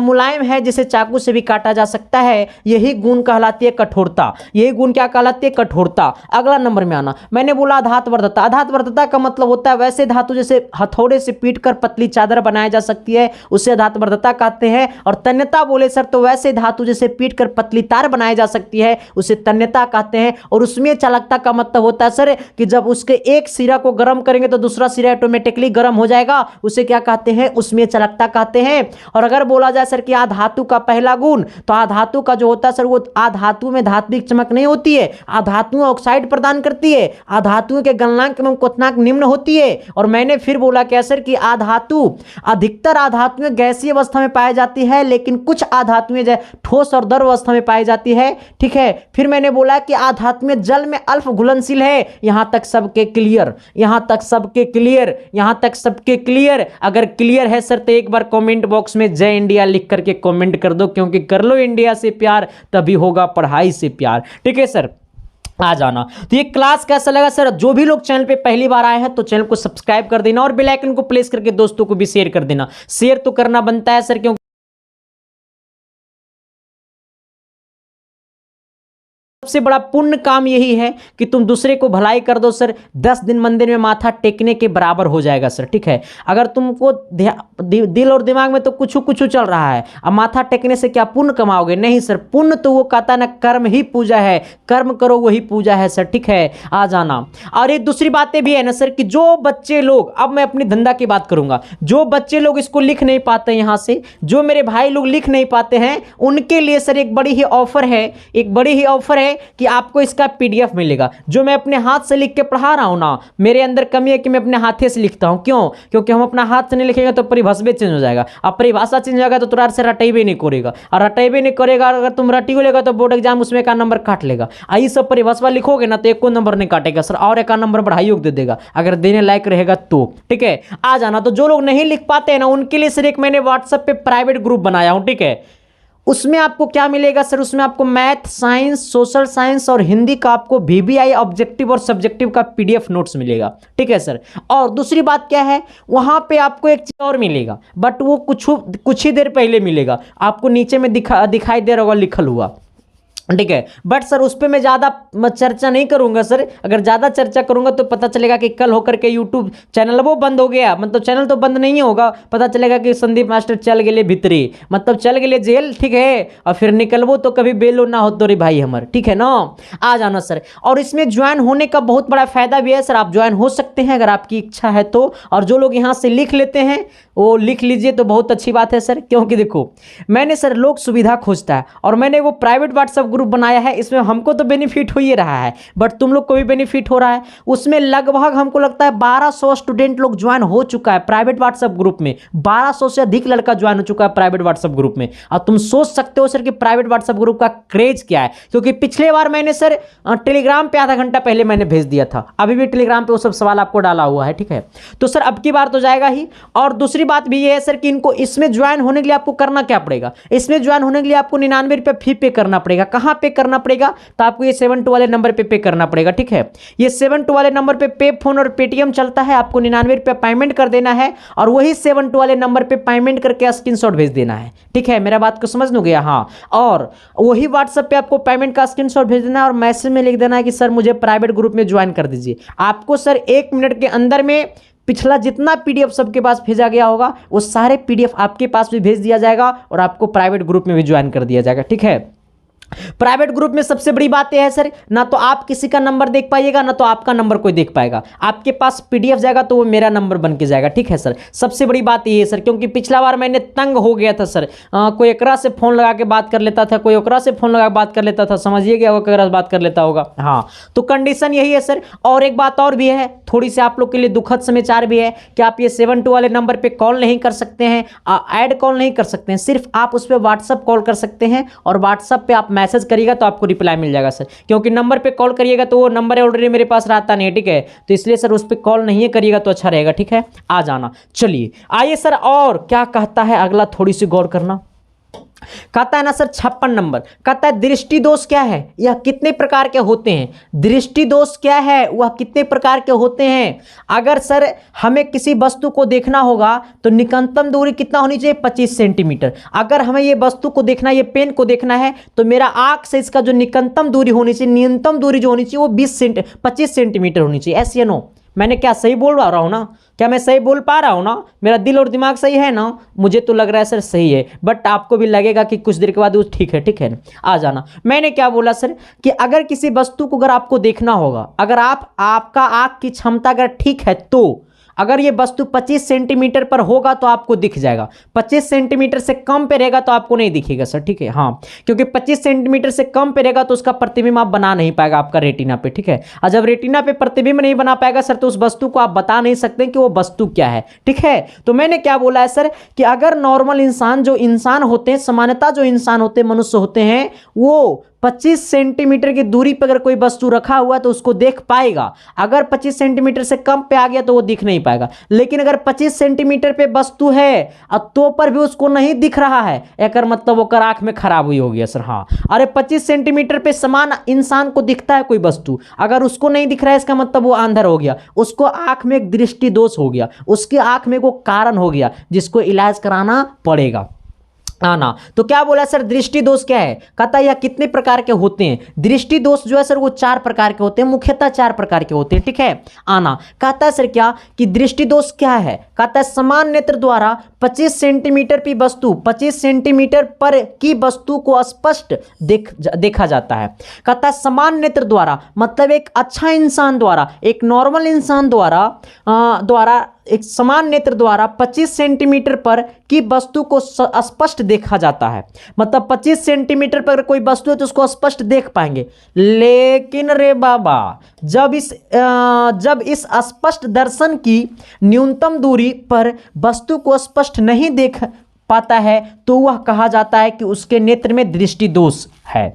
मुलायम है जिसे चाकू से भी काटा जा सकता है। यही गुण कहलाती है कठोरता। यही गुण क्या कहलाती है, कठोरता। अगला नंबर में आना। मैंने बोला आधातवर्धता। आधातवर्धता का मतलब होता है वैसे धातु जैसे हथौड़े से पीटकर पतली चादर बनाई जा सकती है, उसे आधातवर्धता कहते हैं। और तन्यता बोले सर तो वैसे धातु जैसे पीटकर पतली तार बनाई जा सकती है, उसे तन्यता कहते हैं। और उसमें चालकता का मतलब होता है सर कि जब उसके एक सिरा को गर्म करेंगे तो दूसरा सिरा ऑटोमेटिकली गर्म हो जाएगा, उसे क्या कहते हैं, उसमें चालकता कहते हैं। और अगर बोला जाए सर कि आधातु का पहला गुण, तो आधातु का जो होता है सर वो आधातु में धात्विक चमक नहीं होती है, आधातु ऑक्साइड प्रदान करती है, आधातुओं के गलनांक एवं क्वथनांक निम्न होती है। और मैंने फिर बोला क्या सर कि आधातु अधिकतर आधातुएं गैसीय अवस्था में पाई जाती है, लेकिन कुछ आधातुएं ठोस और द्रव अवस्था में पाई जाती है। ठीक है, फिर मैंने बोला कि आधातुएं जल में अल्प घुलनशील है। यहां तक सबके क्लियर, यहां तक सबके क्लियर, यहां तक सबके क्लियर। अगर क्लियर है सर तो एक बार कमेंट बॉक्स में जय इंडिया लिख करके कमेंट कर दो, क्योंकि कर लो इंडिया से प्यार तभी होगा पढ़ाई से प्यार। ठीक है सर, आ जाना। तो ये क्लास कैसा लगा सर, जो भी लोग चैनल पे पहली बार आए हैं तो चैनल को सब्सक्राइब कर देना और बेल आइकन को प्रेस करके दोस्तों को भी शेयर कर देना। शेयर तो करना बनता है सर, क्योंकि सबसे बड़ा पुण्य काम यही है कि तुम दूसरे को भलाई कर दो सर। 10 दिन मंदिर में माथा टेकने के बराबर हो जाएगा सर। ठीक है, अगर तुमको दिल और दिमाग में तो कुछ कुछ चल रहा है, अब माथा टेकने से क्या पुण्य कमाओगे, नहीं सर। पुण्य तो वो कहता है ना, कर्म ही पूजा है, कर्म करो वही पूजा है सर। ठीक है, आ जाना। और ये दूसरी बातें भी है ना सर कि जो बच्चे लोग, अब मैं अपनी धंधा की बात करूंगा, जो बच्चे लोग इसको लिख नहीं पाते, यहां से जो मेरे भाई लोग लिख नहीं पाते हैं, उनके लिए सर एक बड़ी ही ऑफर है, एक बड़ी ही ऑफर है कि आपको इसका पीडीएफ मिलेगा। जो मैं अपने हाथ से लिख के पढ़ा रहा हूं ना, मेरे अंदर कमी है कि मैं अपने हाथे से लिखता हूं। क्यों? क्योंकि हम अपना हाथ से नहीं लिखेंगे तो परिभाषा चेंज हो जाएगा। अब परिभाषा चेंज हो जाएगा तो तुरार से रटेबे नहीं करेगा, और रटेबे नहीं करेगा, अगर तुम रटी हो लेगा तो बोर्ड एग्जाम उसमें का नंबर काट लेगा। आई सब परिभाषा लिखोगे ना तो एक को नंबर नहीं काटेगा सर, और एक नंबर बढ़ाई दे देगा अगर देने लायक रहेगा तो। ठीक है, आ जाना। तो जो लोग नहीं लिख पाते हैं ना, उनके लिए सर एक मैंने व्हाट्सएप पे प्राइवेट ग्रुप बनाया हूं। ठीक है, उसमें आपको क्या मिलेगा सर, उसमें आपको मैथ, साइंस, सोशल साइंस और हिंदी का आपको VBI ऑब्जेक्टिव और सब्जेक्टिव का PDF नोट्स मिलेगा। ठीक है सर, और दूसरी बात क्या है, वहां पे आपको एक चीज और मिलेगा, बट वो कुछ ही देर पहले मिलेगा, आपको नीचे में दिखाई दे रहा होगा लिखल हुआ। ठीक है, बट सर उस पर मैं ज़्यादा चर्चा नहीं करूंगा सर। अगर ज़्यादा चर्चा करूंगा तो पता चलेगा कि कल होकर के यूट्यूब चैनल वो बंद हो गया, मतलब चैनल तो बंद नहीं होगा, पता चलेगा कि संदीप मास्टर चल गए भीतरी, मतलब चल गए जेल। ठीक है, और फिर निकलबो तो कभी बेलो ना हो तो रे भाई हमारे। ठीक है ना, आ जाना सर। और इसमें ज्वाइन होने का बहुत बड़ा फायदा भी है सर, आप ज्वाइन हो सकते हैं अगर आपकी इच्छा है तो। और जो लोग यहाँ से लिख लेते हैं वो लिख लीजिए तो बहुत अच्छी बात है सर, क्योंकि देखो मैंने सर लोग सुविधा खोजता है और मैंने वो प्राइवेट व्हाट्सएप ग्रुप बनाया है, इसमें हमको तो बेनिफिट हो ही रहा है, बट तुम लोग को भी बेनिफिट हो रहा है। उसमें लगभग हमको लगता है 1200 स्टूडेंट लोग ज्वाइन हो चुका है प्राइवेट व्हाट्सएप ग्रुप में। 1200 से अधिक लड़का ज्वाइन हो चुका है प्राइवेट व्हाट्सएप ग्रुप में। और तुम सोच सकते हो सर कि प्राइवेट व्हाट्सएप ग्रुप का क्रेज क्या है, क्योंकि पिछले बार मैंने सर टेलीग्राम पे आधा घंटा पहले मैंने भेज दिया था, अभी भी टेलीग्राम पे वो सब सवाल आपको डाला हुआ है। ठीक है, तो सर अब की बार तो जाएगा ही। और दूसरी बात भी ये है सर कि इनको इसमें ज्वाइन होने के लिए आपको करना क्या पड़ेगा, इसमें ज्वाइन होने के लिए आपको 99 रुपये फी पे करना पड़ेगा। कहां पे करना पड़ेगा, तो आपको ये 72 वाले नंबर पे करना पड़ेगा। ठीक है, ये 72 वाले नंबर पे पे फोन और पेटीएम चलता है, आपको 99 रुपये पेमेंट कर देना है और वही 72 वाले नंबर पे पेमेंट करके स्क्रीनशॉट भेज देना है। ठीक है, मेरा बात को समझ लो गया। हाँ, और वही व्हाट्सएप पे आपको पेमेंट का स्क्रीनशॉट भेज देना है और मैसेज में लिख देना है कि सर मुझे प्राइवेट ग्रुप में ज्वाइन कर दीजिए। आपको सर 1 मिनट के अंदर में पिछला जितना PDF सबके पास भेजा गया होगा वो सारे PDF आपके पास भी भेज दिया जाएगा और आपको प्राइवेट ग्रुप में भी ज्वाइन कर दिया जाएगा। ठीक है, प्राइवेट ग्रुप में सबसे बड़ी बात यह है सर, ना तो आप किसी का नंबर देख पाइएगा ना तो आपका नंबर कोई देख पाएगा। आपके पास पीडीएफ जाएगा तो वो मेरा नंबर बन के जाएगा, ठीक है सर। सबसे बड़ी बात ये है सर, क्योंकि पिछला बार मैंने तंग हो गया था सर, कोई एकरा से फोन लगा के बात कर लेता था, कोई ओकरा से फोन लगा के बात कर लेता था, समझिए क्या वो एकरा से बात कर लेता होगा। हाँ, तो कंडीशन यही है सर। और एक बात और भी है, थोड़ी सी आप लोग के लिए दुखद समाचार भी है कि आप ये 72 वाले नंबर पे कॉल नहीं कर सकते हैं, ऐड कॉल नहीं कर सकते हैं, सिर्फ आप उस पर व्हाट्सअप कॉल कर सकते हैं और व्हाट्सअप पे आप मैसेज करिएगा तो आपको रिप्लाई मिल जाएगा सर। क्योंकि नंबर पे कॉल करिएगा तो वो नंबर ऑलरेडी मेरे पास रहता नहीं है, ठीक है, तो इसलिए सर उस पर कॉल नहीं करिएगा तो अच्छा रहेगा, ठीक है, आ जाना। चलिए आइए सर, और क्या कहता है अगला, थोड़ी सी गौर करना। कहता है ना सर 56 नंबर, कहता है दृष्टि दोष क्या है, यह कितने प्रकार के होते हैं। दृष्टि दोष क्या है, वह कितने प्रकार के होते हैं। अगर सर हमें किसी वस्तु को देखना होगा तो निकटतम दूरी कितना होनी चाहिए, 25 सेंटीमीटर। अगर हमें ये वस्तु को देखना है, ये पेन को देखना है, तो मेरा आंख से इसका जो निकटतम दूरी होनी चाहिए, न्यूनतम दूरी जो होनी चाहिए वो 25 सेंटीमीटर होनी चाहिए। ऐसे या नो, मैंने क्या सही बोल रहा हूँ ना, क्या मैं सही बोल पा रहा हूँ ना, मेरा दिल और दिमाग सही है ना। मुझे तो लग रहा है सर सही है, बट आपको भी लगेगा कि कुछ देर के बाद वो ठीक है, ठीक है, आ जाना। मैंने क्या बोला सर कि अगर किसी वस्तु को अगर आपको देखना होगा, अगर आपका आँख की क्षमता अगर ठीक है, तो अगर ये वस्तु 25 सेंटीमीटर पर होगा तो आपको दिख जाएगा, 25 सेंटीमीटर से कम पे रहेगा तो आपको नहीं दिखेगा सर, ठीक है। हाँ, क्योंकि 25 सेंटीमीटर से कम पे रहेगा तो उसका प्रतिबिंब आप बना नहीं पाएगा आपका रेटिना पे, ठीक है। और जब रेटिना पे प्रतिबिंब नहीं बना पाएगा सर तो उस वस्तु को आप बता नहीं सकते कि वो वस्तु क्या है, ठीक है। तो मैंने क्या बोला है सर कि अगर नॉर्मल इंसान, जो इंसान होते हैं, सामान्यतः जो इंसान होते हैं, मनुष्य होते हैं, वो 25 सेंटीमीटर की दूरी पर अगर कोई वस्तु रखा हुआ है तो उसको देख पाएगा। अगर 25 सेंटीमीटर से कम पे आ गया तो वो दिख नहीं पाएगा। लेकिन अगर 25 सेंटीमीटर पे वस्तु है तो पर भी उसको नहीं दिख रहा है, एक मतलब वो आंख में खराब हुई हो गया सर। हाँ, अरे 25 सेंटीमीटर पे समान इंसान को दिखता है कोई वस्तु, अगर उसको नहीं दिख रहा है इसका मतलब वो अंधर हो गया, उसको आंख में एक दृष्टि दोष हो गया, उसकी आंख में वो कारण हो गया जिसको इलाज कराना पड़ेगा। आना, तो क्या बोला सर दृष्टि दोष क्या है, कहता है यह कितने प्रकार के होते हैं। दृष्टि दोष जो है सर वो 4 प्रकार के होते हैं, मुख्यतः 4 प्रकार के होते हैं, ठीक है। आना, कहता है सर क्या कि दृष्टि दोष क्या है, कहता है समान नेत्र द्वारा 25 सेंटीमीटर की वस्तु, 25 सेंटीमीटर पर की वस्तु को स्पष्ट देखा जाता है। कहता है समान नेत्र द्वारा मतलब एक अच्छा इंसान द्वारा, एक नॉर्मल इंसान द्वारा एक समान नेत्र द्वारा 25 सेंटीमीटर पर की वस्तु को स्पष्ट देखा जाता है। मतलब 25 सेंटीमीटर पर कोई वस्तु है तो उसको स्पष्ट देख पाएंगे। लेकिन रे बाबा, जब इस स्पष्ट दर्शन की न्यूनतम दूरी पर वस्तु को स्पष्ट नहीं देख पाता है तो वह कहा जाता है कि उसके नेत्र में दृष्टि दोष है।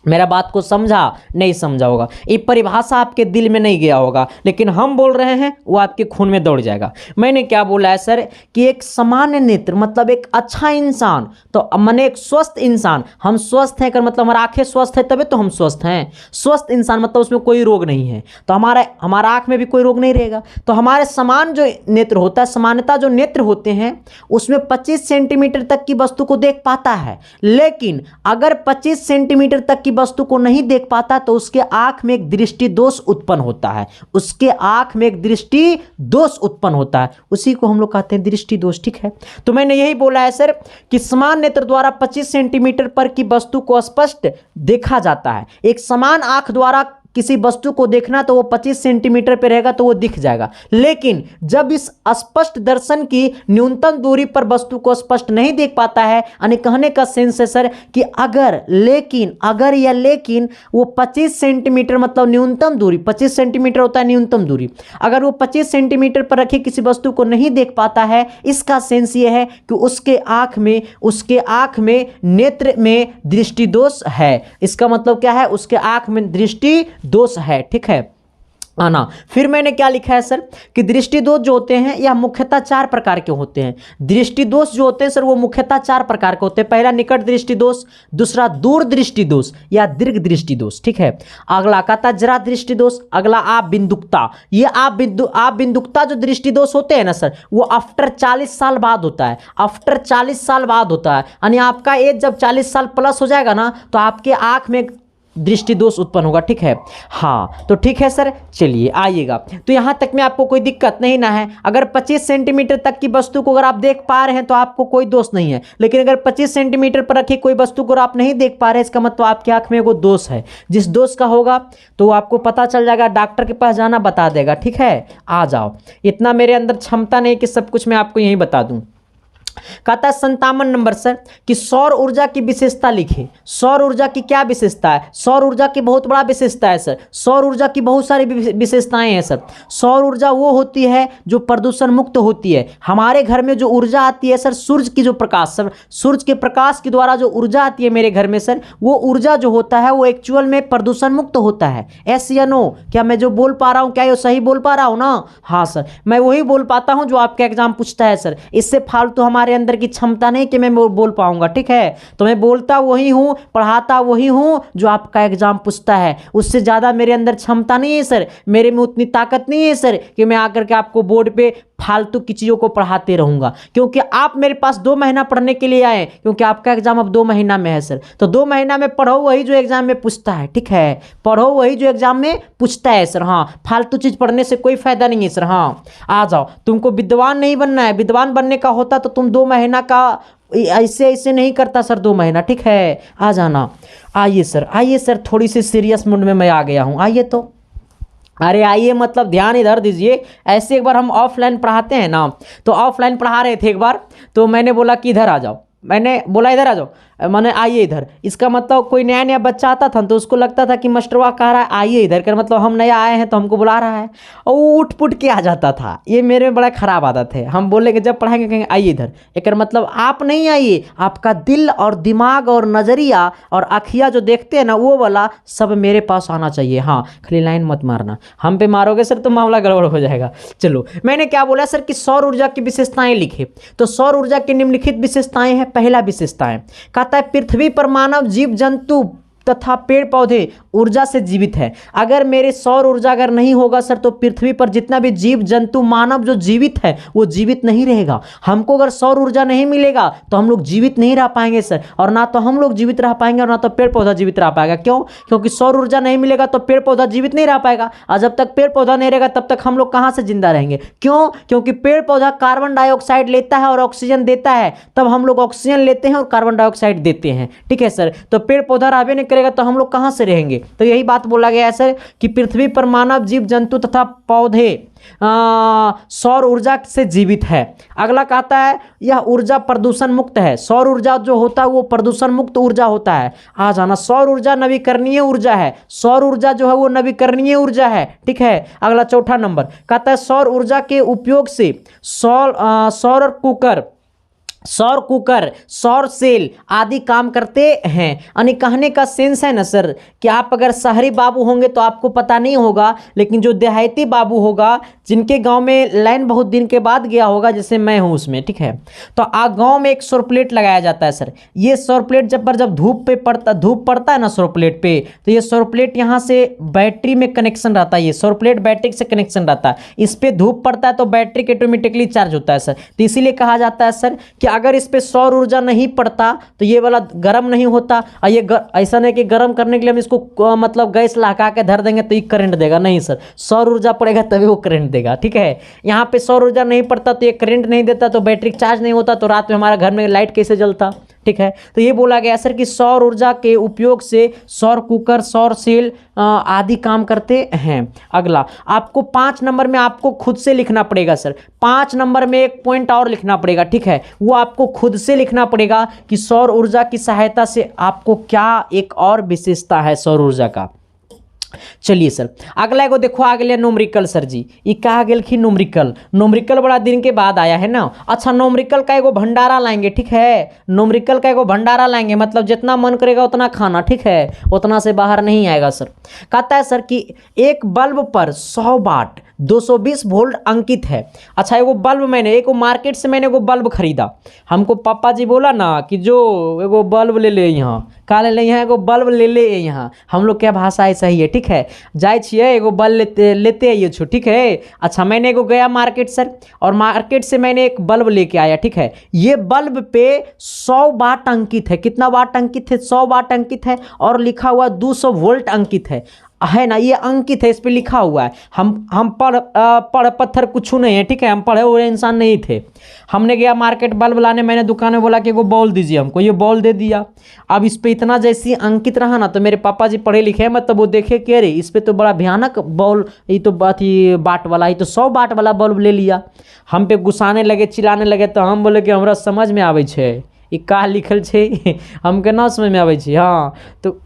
मेरा बात को समझा नहीं समझा होगा, ये परिभाषा आपके दिल में नहीं गया होगा, लेकिन हम बोल रहे हैं वो आपके खून में दौड़ जाएगा। मैंने क्या बोला है सर कि एक सामान्य नेत्र मतलब एक अच्छा इंसान, तो मैंने एक स्वस्थ इंसान, हम स्वस्थ हैं कर मतलब हमारा आंखें स्वस्थ है तभी तो हम स्वस्थ हैं। स्वस्थ इंसान मतलब उसमें कोई रोग नहीं है, तो हमारा आंख में भी कोई रोग नहीं रहेगा। तो हमारे समान जो नेत्र होता है, सामान्यता जो नेत्र होते हैं उसमें 25 सेंटीमीटर तक की वस्तु को देख पाता है। लेकिन अगर 25 सेंटीमीटर तक वस्तु को नहीं देख पाता तो उसके आंख में एक दृष्टि दोष उत्पन्न होता है, उसके आंख में एक दृष्टि दोष उत्पन्न होता है, उसी को हम लोग कहते हैं दृष्टि दोष, ठीक है। तो मैंने यही बोला है सर कि समान नेत्र द्वारा 25 सेंटीमीटर पर की वस्तु को स्पष्ट देखा जाता है। एक समान आंख द्वारा किसी वस्तु को देखना तो वो 25 सेंटीमीटर पे रहेगा तो वो दिख जाएगा। लेकिन जब इस स्पष्ट दर्शन की न्यूनतम दूरी पर वस्तु को स्पष्ट नहीं देख पाता है, यानी कहने का सेंस है सर कि लेकिन वो 25 सेंटीमीटर मतलब न्यूनतम दूरी, 25 सेंटीमीटर होता है न्यूनतम दूरी, अगर वो 25 सेंटीमीटर पर रखी किसी वस्तु को नहीं देख पाता है, इसका सेंस ये है कि उसके आंख में नेत्र में दृष्टि दोष है। इसका मतलब क्या है, उसके आंख में दृष्टि दोष है, ठीक है। आना, फिर मैंने क्या लिखा है सर कि दृष्टि दोष जो होते हैं यह मुख्यतः 4 प्रकार के होते हैं। दृष्टि दोष जो होते हैं सर वो मुख्यतः 4 प्रकार के होते हैं। पहला निकट दृष्टि दोष, दूसरा दूर दृष्टि दोष या दीर्घ दृष्टि दोष, ठीक है। अगला कहता जरा दृष्टि दोष, अगला आप बिंदुकता। ये आप बिंदुकता जो दृष्टि दोष होते हैं ना सर वो आफ्टर 40 साल बाद होता है, आफ्टर 40 साल बाद होता है। यानी आपका एज जब 40 साल प्लस हो जाएगा ना तो आपके आंख में दृष्टि दोष उत्पन्न होगा, ठीक है। हाँ तो ठीक है सर, चलिए आइएगा। तो यहाँ तक में आपको कोई दिक्कत नहीं ना है। अगर 25 सेंटीमीटर तक की वस्तु को अगर आप देख पा रहे हैं तो आपको कोई दोष नहीं है, लेकिन अगर 25 सेंटीमीटर पर रखी कोई वस्तु को आप नहीं देख पा रहे, इसका मतलब आपकी आंख में वो दोष है। जिस दोष का होगा तो आपको पता चल जाएगा, डॉक्टर के पास जाना, बता देगा, ठीक है। आ जाओ, इतना मेरे अंदर क्षमता नहीं कि सब कुछ मैं आपको यहीं बता दूं। कहता है 57 नंबर सर कि सौर ऊर्जा की विशेषता लिखे। सौर ऊर्जा की क्या विशेषता है? सौर ऊर्जा की बहुत बड़ा विशेषता है सर। सौर ऊर्जा की बहुत सारी विशेषताएं हैं सर। सौर ऊर्जा वो होती है जो प्रदूषण मुक्त होती है। हमारे घर में जो ऊर्जा आती है सर, सूर्य की जो प्रकाश सर, सूर्य के प्रकाश के द्वारा जो ऊर्जा आती है मेरे घर में सर, वो ऊर्जा जो होता है वो एक्चुअल में प्रदूषण मुक्त होता है। एस या नो? क्या मैं जो बोल पा रहा हूँ क्या ये सही बोल पा रहा हूँ ना? हाँ सर, मैं वही बोल पाता हूँ जो आपका एग्जाम पूछता है सर। इससे फालतू हमारे अंदर की क्षमता नहीं कि मैं बोल पाऊंगा, ठीक है। तो मैं बोलता वही हूं, पढ़ाता वही हूं जो आपका एग्जाम पूछता है। उससे ज्यादा मेरे अंदर क्षमता नहीं है सर, मेरे में उतनी ताकत नहीं है सर कि मैं आकर के आपको बोर्ड पे फालतू की चीजों को पढ़ाते रहूंगा। क्योंकि आप मेरे पास 2 महीना पढ़ने के लिए आए, क्योंकि आपका एग्जाम अब 2 महीना में है सर। तो 2 महीना में पढ़ो वही जो एग्जाम में पूछता है, ठीक है। पढ़ो वही जो एग्जाम में पूछता है सर। हाँ, फालतू चीज पढ़ने से कोई फायदा नहीं है सर। हाँ आ जाओ, तुमको विद्वान नहीं बनना है। विद्वान बनने का होता तो तुम 2 महीना का ऐसे ऐसे नहीं करता सर, 2 महीना, ठीक है। आ जाना। आइए सर, आइए सर, थोड़ी सी सीरियस मूड में मैं आ गया हूँ। आइए तो, अरे आइए, मतलब ध्यान इधर दीजिए। ऐसे एक बार हम ऑफलाइन पढ़ाते हैं ना, तो ऑफलाइन पढ़ा रहे थे एक बार, तो मैंने बोला कि इधर आ जाओ। मैंने बोला इधर आ जाओ, मैंने आइए इधर। इसका मतलब कोई नया नया बच्चा आता था तो उसको लगता था कि मास्टरवा कह रहा है आइए इधर, कर मतलब हम नया आए हैं तो हमको बुला रहा है, और वो उठ पुट के आ जाता था। ये मेरे में बड़ा खराब आदत है। हम बोले कि जब पढ़ाएंगे कहेंगे आइए इधर, एक मतलब आप नहीं आइए, आपका दिल और दिमाग और नज़रिया और आँखिया जो देखते हैं ना वो वाला सब मेरे पास आना चाहिए। हाँ, खाली लाइन मत मारना, हम पे मारोगे सर तो मामला गड़बड़ हो जाएगा। चलो, मैंने क्या बोला सर कि सौर ऊर्जा की विशेषताएं लिखे। तो सौर ऊर्जा की निम्नलिखित विशेषताएं हैं। पहला विशेषताएं कहता है पृथ्वी पर मानव, जीव जंतु तथा पेड़ पौधे ऊर्जा से जीवित है। अगर मेरे सौर ऊर्जा अगर नहीं होगा सर तो पृथ्वी पर जितना भी जीव जंतु मानव जो जीवित है वो जीवित नहीं रहेगा। हमको अगर सौर ऊर्जा नहीं मिलेगा तो हम लोग जीवित नहीं रह पाएंगे सर, और ना तो हम लोग जीवित रह पाएंगे और ना तो पेड़ पौधा जीवित रह पाएगा। क्यों? क्योंकि सौर ऊर्जा नहीं मिलेगा तो पेड़ पौधा जीवित नहीं रह पाएगा, और जब तक पेड़ पौधा नहीं रहेगा तब तक हम लोग कहाँ से जिंदा रहेंगे? क्यों? क्योंकि पेड़ पौधा कार्बन डाइऑक्साइड लेता है और ऑक्सीजन देता है, तब हम लोग ऑक्सीजन लेते हैं और कार्बन डाइऑक्साइड देते हैं, ठीक है सर। तो पेड़ पौधा रहबे नहीं करेगा तो हम लोग कहां से रहेंगे? तो यही बात बोला गया है सर कि पृथ्वी पर मानव, जीव जंतु तथा पौधे सौर ऊर्जा से जीवित है। अगला कहता है यह ऊर्जा प्रदूषण मुक्त है। सौर ऊर्जा जो होता है वो प्रदूषण मुक्त ऊर्जा होता है। आ जाना, सौर ऊर्जा नवीकरणीय ऊर्जा है। सौर ऊर्जा जो है वो नवीकरणीय ऊर्जा है, ठीक है। अगला चौथा नंबर कहता है सौर ऊर्जा के उपयोग से सौर कुकर, सौर सेल आदि काम करते हैं। यानी कहने का सेंस है ना सर कि आप अगर शहरी बाबू होंगे तो आपको पता नहीं होगा, लेकिन जो देहाती बाबू होगा जिनके गांव में लाइन बहुत दिन के बाद गया होगा, जैसे मैं हूं उसमें, ठीक है। तो गांव में एक सौर प्लेट लगाया जाता है सर। ये सौर प्लेट जब धूप पड़ता है ना सौर प्लेट पे, तो ये सौर प्लेट यहाँ से बैटरी में कनेक्शन रहता है। ये सौर प्लेट बैटरी से कनेक्शन रहता है, इस पर धूप पड़ता है तो बैटरी ऑटोमेटिकली चार्ज होता है सर। तो इसीलिए कहा जाता है सर कि अगर इस पे सौर ऊर्जा नहीं पड़ता तो ये वाला गर्म नहीं होता। और ये ऐसा नहीं कि गर्म करने के लिए हम इसको मतलब गैस लगा के धर देंगे तो ये करंट देगा, नहीं सर। सौर ऊर्जा पड़ेगा तभी वो करंट देगा, ठीक है। यहाँ पे सौर ऊर्जा नहीं पड़ता तो ये करंट नहीं देता, तो बैटरी चार्ज नहीं होता, तो रात में हमारा घर में लाइट कैसे जलता, ठीक है। तो ये बोला गया सर कि सौर ऊर्जा के उपयोग से सौर कुकर, सौर सेल आदि काम करते हैं। अगला आपको 5 नंबर में आपको खुद से लिखना पड़ेगा सर। 5 नंबर में एक पॉइंट और लिखना पड़ेगा, ठीक है। वो आपको खुद से लिखना पड़ेगा कि सौर ऊर्जा की सहायता से आपको क्या एक और विशेषता है सौर ऊर्जा का। चलिए सर, अगला एगो देखो आ गया न्यूमेरिकल सर जी। ये कहा गेलखिन न्यूमेरिकल बड़ा दिन के बाद आया है ना। अच्छा, न्यूमेरिकल का एगो भंडारा लाएंगे, ठीक है। न्यूमेरिकल का एगो भंडारा लाएंगे, मतलब जितना मन करेगा उतना खाना, ठीक है, उतना से बाहर नहीं आएगा सर। कहता है सर कि एक बल्ब पर 100 वाट 220 वोल्ट अंकित है। अच्छा, एगो बल्ब एगो मार्केट से मैंने एगो बल्ब खरीदा। हमको पापा जी बोला ना कि जो एगो बल्ब ले यहाँ, का ले यहाँ एगो बल्ब ले ले यहाँ, हम लोग क्या भाषा है सही है, ठीक है। जाए छिए एगो बल्ब लेते आइए छो, ठीक है। अच्छा मैंने एगो गया मार्केट सर, और मार्केट से मैंने एक बल्ब लेके आया, ठीक है। ये बल्ब पे 100 वाट अंकित है। कितना वाट अंकित है? 100 वाट अंकित है, और लिखा हुआ 200 वोल्ट अंकित है ना, ये अंकित है, इस पे लिखा हुआ है। हम पढ़ पत्थर कुछ नहीं है, ठीक है, हम पढ़े हुए इंसान नहीं थे। हमने गया मार्केट बल्ब लाने, मैंने दुकान में बोला कि वो बॉल दीजिए हमको, ये बॉल दे दिया। अब इस पे इतना जैसी अंकित रहा ना, तो मेरे पापा जी पढ़े लिखे हैं, मतलब वो देखे कि अरे इस पे तो बड़ा भयानक बॉल, ये तो अथी बाट वाला, ये तो 100 वाट वाला बल्ब ले लिया। हम पे गुस्साने लगे, चिल्लाने लगे। तो हम बोले कि हमरा समझ में आवे छे ये का लिखल छे हमके ना समझ में आवे छे। हाँ, तो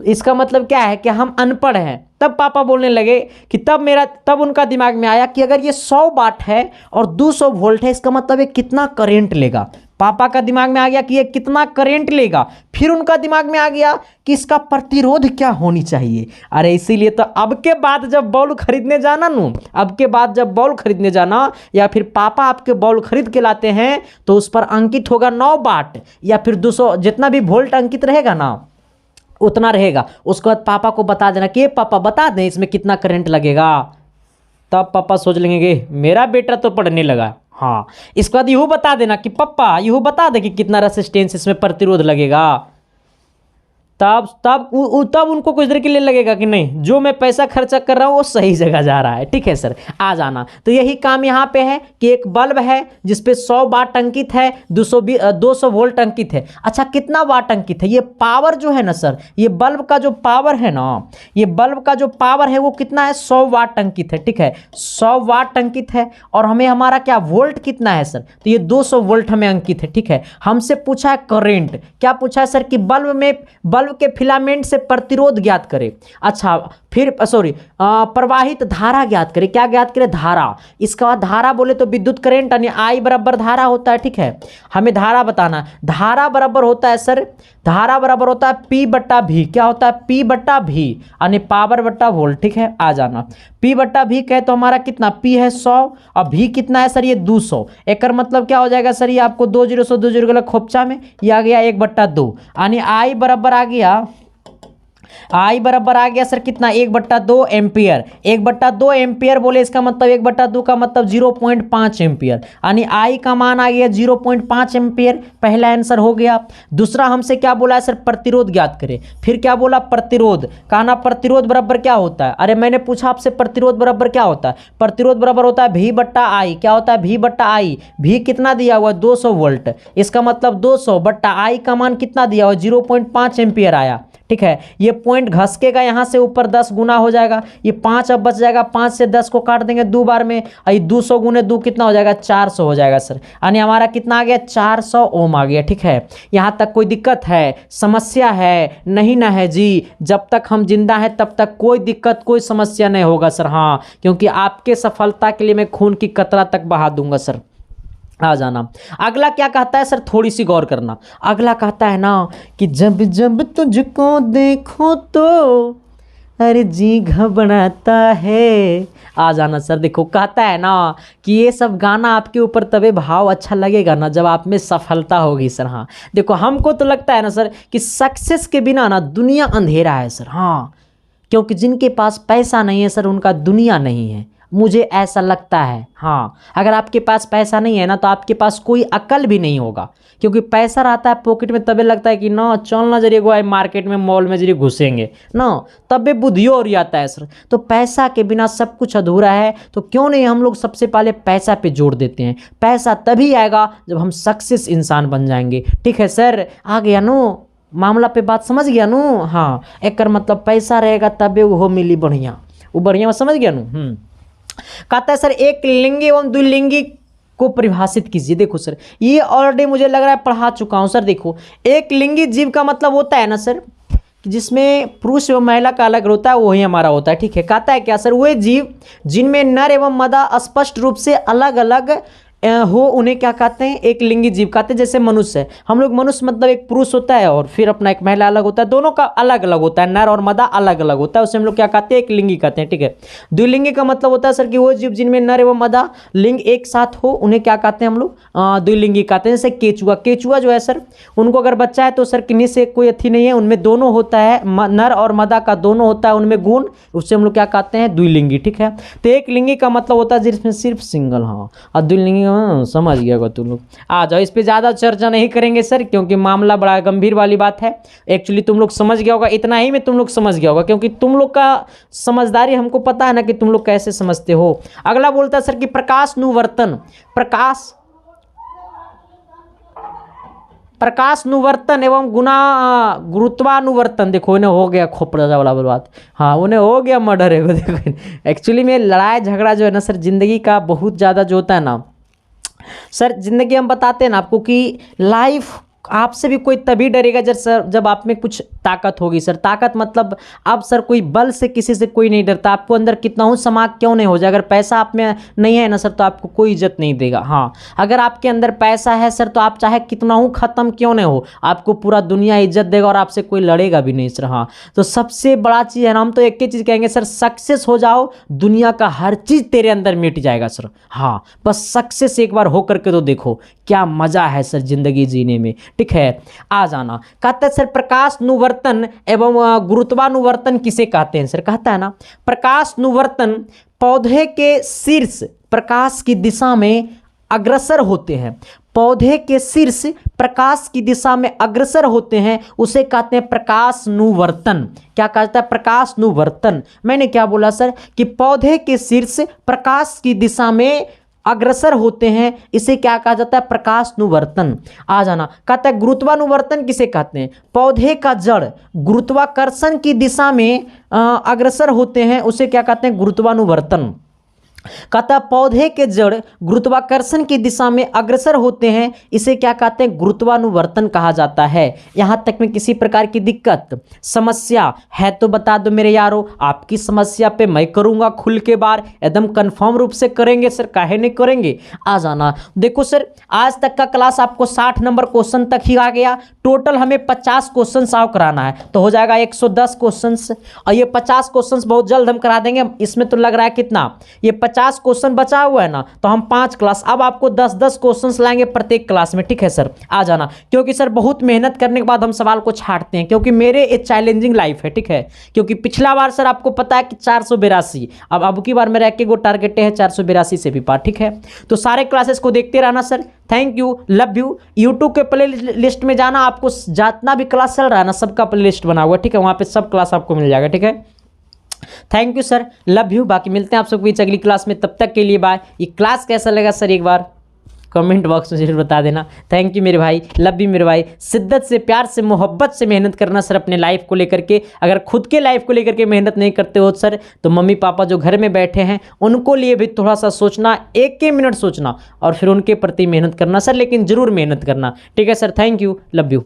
इसका मतलब क्या है कि हम अनपढ़ हैं। तब पापा बोलने लगे कि तब उनका दिमाग में आया कि अगर ये 100 वाट है और 200 वोल्ट है, इसका मतलब ये कितना करंट लेगा। पापा का दिमाग में आ गया कि ये कितना करंट लेगा। फिर उनका दिमाग में आ गया कि इसका प्रतिरोध क्या होनी चाहिए। अरे इसीलिए तो अब के बाद जब बॉल खरीदने जाना अब के बाद जब बॉल खरीदने जाना, या फिर पापा आपके बॉल खरीद के लाते हैं, तो उस पर अंकित होगा 9 वाट या फिर 200, जितना भी वोल्ट अंकित रहेगा ना उतना रहेगा। उसके बाद पापा को बता देना कि पापा बता दें इसमें कितना करंट लगेगा। तब पापा सोच लेंगे कि मेरा बेटा तो पढ़ने लगा। हाँ, इसके बाद यूँ बता देना कि पापा यूँ बता दे कि कितना रेसिस्टेंस इसमें प्रतिरोध लगेगा। तब उनको कुछ देर के लिए लगेगा कि नहीं, जो मैं पैसा खर्चा कर रहा हूँ वो सही जगह जा रहा है, ठीक है सर, आ जाना। तो यही काम यहाँ पे है कि एक बल्ब है जिसपे 100 वाट अंकित है, 200 वोल्ट अंकित है। अच्छा कितना वाट अंकित है? ये पावर जो है ना सर, ये बल्ब का जो पावर है ना, ये बल्ब का जो पावर है वो कितना है? 100 वाट अंकित है, ठीक है, 100 वाट अंकित है। और हमें हमारा क्या वोल्ट कितना है सर? तो ये 200 वोल्ट हमें अंकित है, ठीक है। हमसे पूछा है करंट, क्या पूछा है सर कि बल्ब के फिलामेंट से प्रतिरोध ज्ञात करें। अच्छा फिर प्रवाहित धारा ज्ञात करें। क्या ज्ञात करें? धारा। इसका बाद धारा बोले तो विद्युत करंट यानी आई बराबर धारा होता है, ठीक है। हमें धारा बताना, धारा बराबर होता है सर, धारा बराबर होता है P बट्टा V। क्या होता है? P बट्टा V यानी पावर बट्टा वोल्ट, ठीक है, आ जाना। P बट्टा V कहे तो हमारा कितना? P है 100 और V कितना है सर? ये 200। एक मतलब क्या हो जाएगा सर? ये आपको 2 0 से 2 0 गलत खोपचा में ये आ गया 1/2 यानी I बराबर आ गया, आई बराबर आ गया सर कितना? 1/2 एम्पियर। 1/2 एम्पियर बोले इसका मतलब 1/2 का मतलब 0.5 एम्पियर यानी आई का मान आ गया 0.5 एम्पियर। पहला आंसर हो गया। दूसरा हमसे क्या बोला है सर? प्रतिरोध ज्ञात करें। फिर क्या बोला? प्रतिरोध। कहना प्रतिरोध बराबर क्या होता है? अरे मैंने पूछा आपसे प्रतिरोध बराबर क्या होता है? प्रतिरोध बराबर होता है V/I। क्या होता है? V/I। V कितना दिया हुआ है? 200 वोल्ट। इसका मतलब 200/I का मान कितना दिया हुआ? 0.5 एम्पियर आया, ठीक है। ये पॉइंट घसकेगा यहाँ से ऊपर 10 गुना हो जाएगा, ये 5 अब बच जाएगा, 5 से 10 को काट देंगे 2 बार में, ये 200 गुने 2 कितना हो जाएगा? 400 हो जाएगा सर। यानी हमारा कितना आ गया? 400 ओम आ गया, ठीक है। यहाँ तक कोई दिक्कत है, समस्या है? नहीं ना है जी, जब तक हम जिंदा हैं तब तक कोई दिक्कत कोई समस्या नहीं होगा सर। हाँ, क्योंकि आपके सफलता के लिए मैं खून की कतरा तक बहा दूंगा सर। आ जाना। अगला क्या कहता है सर? थोड़ी सी गौर करना। अगला कहता है ना कि जब जब तुझको देखो तो अरे जी घबराता है। आ जाना सर। देखो कहता है ना कि ये सब गाना आपके ऊपर तबे भाव अच्छा लगेगा ना जब आप में सफलता होगी सर। हाँ देखो, हमको तो लगता है ना सर कि सक्सेस के बिना ना दुनिया अंधेरा है सर। हाँ, क्योंकि जिनके पास पैसा नहीं है सर उनका दुनिया नहीं है, मुझे ऐसा लगता है। हाँ, अगर आपके पास पैसा नहीं है ना तो आपके पास कोई अकल भी नहीं होगा, क्योंकि पैसा रहता है पॉकेट में तबे लगता है कि ना चल ना जरिए गो मार्केट में मॉल में जरिए घुसेंगे ना, तबे बुद्धियों और आता है सर। तो पैसा के बिना सब कुछ अधूरा है। तो क्यों नहीं हम लोग सबसे पहले पैसा पे जोड़ देते हैं। पैसा तभी आएगा जब हम सक्सेस इंसान बन जाएंगे, ठीक है सर। आ गया नो मामला पे, बात समझ गया नो। हाँ, एक मतलब पैसा रहेगा तबे वो मिली बढ़िया, वो बढ़िया समझ गया नो। कहता है सर एक लिंगी एवं द्विलिंगी को परिभाषित कीजिए। देखो सर, ये ऑलरेडी मुझे लग रहा है पढ़ा चुका हूं सर। देखो, एक लिंगी जीव का मतलब होता है ना सर जिसमें पुरुष एवं महिला का अलग होता है, वही हमारा होता है, ठीक है। कहता है क्या सर? वे जीव जिनमें नर एवं मादा स्पष्ट रूप से अलग अलग हो उन्हें क्या कहते हैं, एक लिंगी जीव कहते हैं। जैसे मनुष्य है, हम लोग मनुष्य मतलब एक पुरुष होता है और फिर अपना एक महिला अलग होता है, दोनों का अलग अलग होता है, नर और मादा अलग अलग होता है, उसे हम लोग क्या कहते हैं, एक लिंगी कहते हैं। ठीक है, द्विलिंगी का मतलब होता है सर कि वो जीव जिनमें नर एवं मादा लिंग एक साथ हो उन्हें क्या कहते हैं हम लोग, द्विलिंगी कहते हैं। जैसे केचुआ, केचुआ जो है सर, उनको अगर बच्चा है तो सर किन्हीं से कोई अथी नहीं है, उनमें दोनों होता है, नर और मादा का दोनों होता है उनमें गुण, उससे हम लोग क्या कहते हैं, द्विलिंगी। ठीक है, तो एक लिंगी का मतलब होता है जिसमें सिर्फ सिंगल, हाँ, और द्विलिंगी समझ गया होगा तुम लोग। आ जाओ, इस पे ज़्यादा चर्चा नहीं करेंगे सर, क्योंकि मामला बड़ा गंभीर वाली बात है। एक्चुअली तुम लोग समझ गया होगा, इतना ही में तुम लोग समझ गया होगा, क्योंकि तुम लोग का समझदारी हमको पता है ना कि तुम लोग कैसे समझते हो। अगला बोलता है सर कि प्रकाशनुवर्तन, प्रकाशनुवर्तन एवं गुरुत्वानुवर्तन। देखो इन्हें हो गया खोपड़ा वाला बात, हाँ उन्हें हो गया मर्डर है। देखो एक्चुअली में लड़ाई झगड़ा जो है ना सर, जिंदगी का बहुत ज़्यादा जो होता है ना सर, जिंदगी हम बताते हैं ना आपको कि लाइफ आपसे भी कोई तभी डरेगा जब आप में कुछ ताकत होगी सर। ताकत मतलब अब सर कोई बल से किसी से कोई नहीं डरता, आपको अंदर कितना हूँ समाज क्यों नहीं हो जाए, अगर पैसा आप में नहीं है ना सर तो आपको कोई इज्जत नहीं देगा। हाँ, अगर आपके अंदर पैसा है सर तो आप चाहे कितना हूँ खत्म क्यों नहीं हो, आपको पूरा दुनिया इज्जत देगा और आपसे कोई लड़ेगा भी नहीं सर। हाँ, तो सबसे बड़ा चीज़ है ना, हम तो एक ही चीज़ कहेंगे सर, सक्सेस हो जाओ, दुनिया का हर चीज़ तेरे अंदर मिट जाएगा सर। हाँ, बस सक्सेस एक बार हो करके तो देखो क्या मज़ा है सर जिंदगी जीने में। ठीक है, आ जाना। कहता है सर प्रकाशनुवर्तन एवं गुरुत्वानुवर्तन किसे कहते हैं सर, कहता है ना प्रकाशनुवर्तन पौधे के शीर्ष प्रकाश की दिशा में अग्रसर होते हैं, पौधे के शीर्ष प्रकाश की दिशा में अग्रसर होते हैं, उसे कहते हैं प्रकाशनुवर्तन। क्या कहता है, प्रकाशनुवर्तन। मैंने क्या बोला सर कि पौधे के शीर्ष प्रकाश की दिशा में अग्रसर होते हैं, इसे क्या कहा जाता है, प्रकाशनुवर्तन। आ जाना। कहता है गुरुत्वानुवर्तन किसे कहते हैं, पौधे का जड़ गुरुत्वाकर्षण की दिशा में अग्रसर होते हैं, उसे क्या कहते हैं, गुरुत्वानुवर्तन। कहता पौधे के जड़ गुरुत्वाकर्षण की दिशा में अग्रसर होते हैं, इसे क्या कहते हैं, गुरुत्वानुवर्तन कहा जाता है। यहां तक में किसी प्रकार की दिक्कत समस्या है तो बता दो मेरे यारो, आपकी समस्या पे मैं करूंगा खुल के बार, एकदम कंफर्म रूप से करेंगे सर, काहे नहीं करेंगे। आ जाना। देखो सर आज तक का क्लास आपको 60 नंबर क्वेश्चन तक ही आ गया, टोटल हमें 50 क्वेश्चन सॉल्व कराना है, तो हो जाएगा 110 क्वेश्चन, और ये 50 क्वेश्चन बहुत जल्द हम करा देंगे। इसमें तो लग रहा है कितना, ये 50 क्वेश्चन बचा हुआ है ना, तो हम 5 क्लास, अब आपको 10-10 क्वेश्चंस लाएंगे प्रत्येक क्लास में। ठीक है सर, आ जाना। क्योंकि सर बहुत मेहनत करने के बाद हम सवाल को छांटते हैं, क्योंकि मेरे एक चैलेंजिंग लाइफ है। ठीक है, क्योंकि पिछला बार सर आपको पता है कि 482, अब की बार मेरा एक गो टारगेट है 482 से भी पार। ठीक है, तो सारे क्लासेस को देखते रहना sir. Thank you, love you. YouTube के प्ले लिस्ट में जाना, आपको जितना भी क्लास चल रहा है ना सबका प्ले लिस्ट बना हुआ है। ठीक है, वहां पे सब क्लास आपको मिल जाएगा। ठीक है, thank you sir, love you. बाकी मिलते हैं आप सबको अगली क्लास में, तब तक के लिए बाय। ये क्लास कैसा लगा सर एक बार कमेंट बॉक्स में जरूर बता देना। थैंक यू मेरे भाई, लव यू मेरे भाई। शिद्दत से, प्यार से, मोहब्बत से मेहनत करना सर अपने लाइफ को लेकर के। अगर खुद के लाइफ को लेकर के मेहनत नहीं करते हो सर, तो मम्मी पापा जो घर में बैठे हैं उनको लिए भी थोड़ा सा सोचना, एक मिनट सोचना और फिर उनके प्रति मेहनत करना सर, लेकिन जरूर मेहनत करना। ठीक है sir, thank you, love you.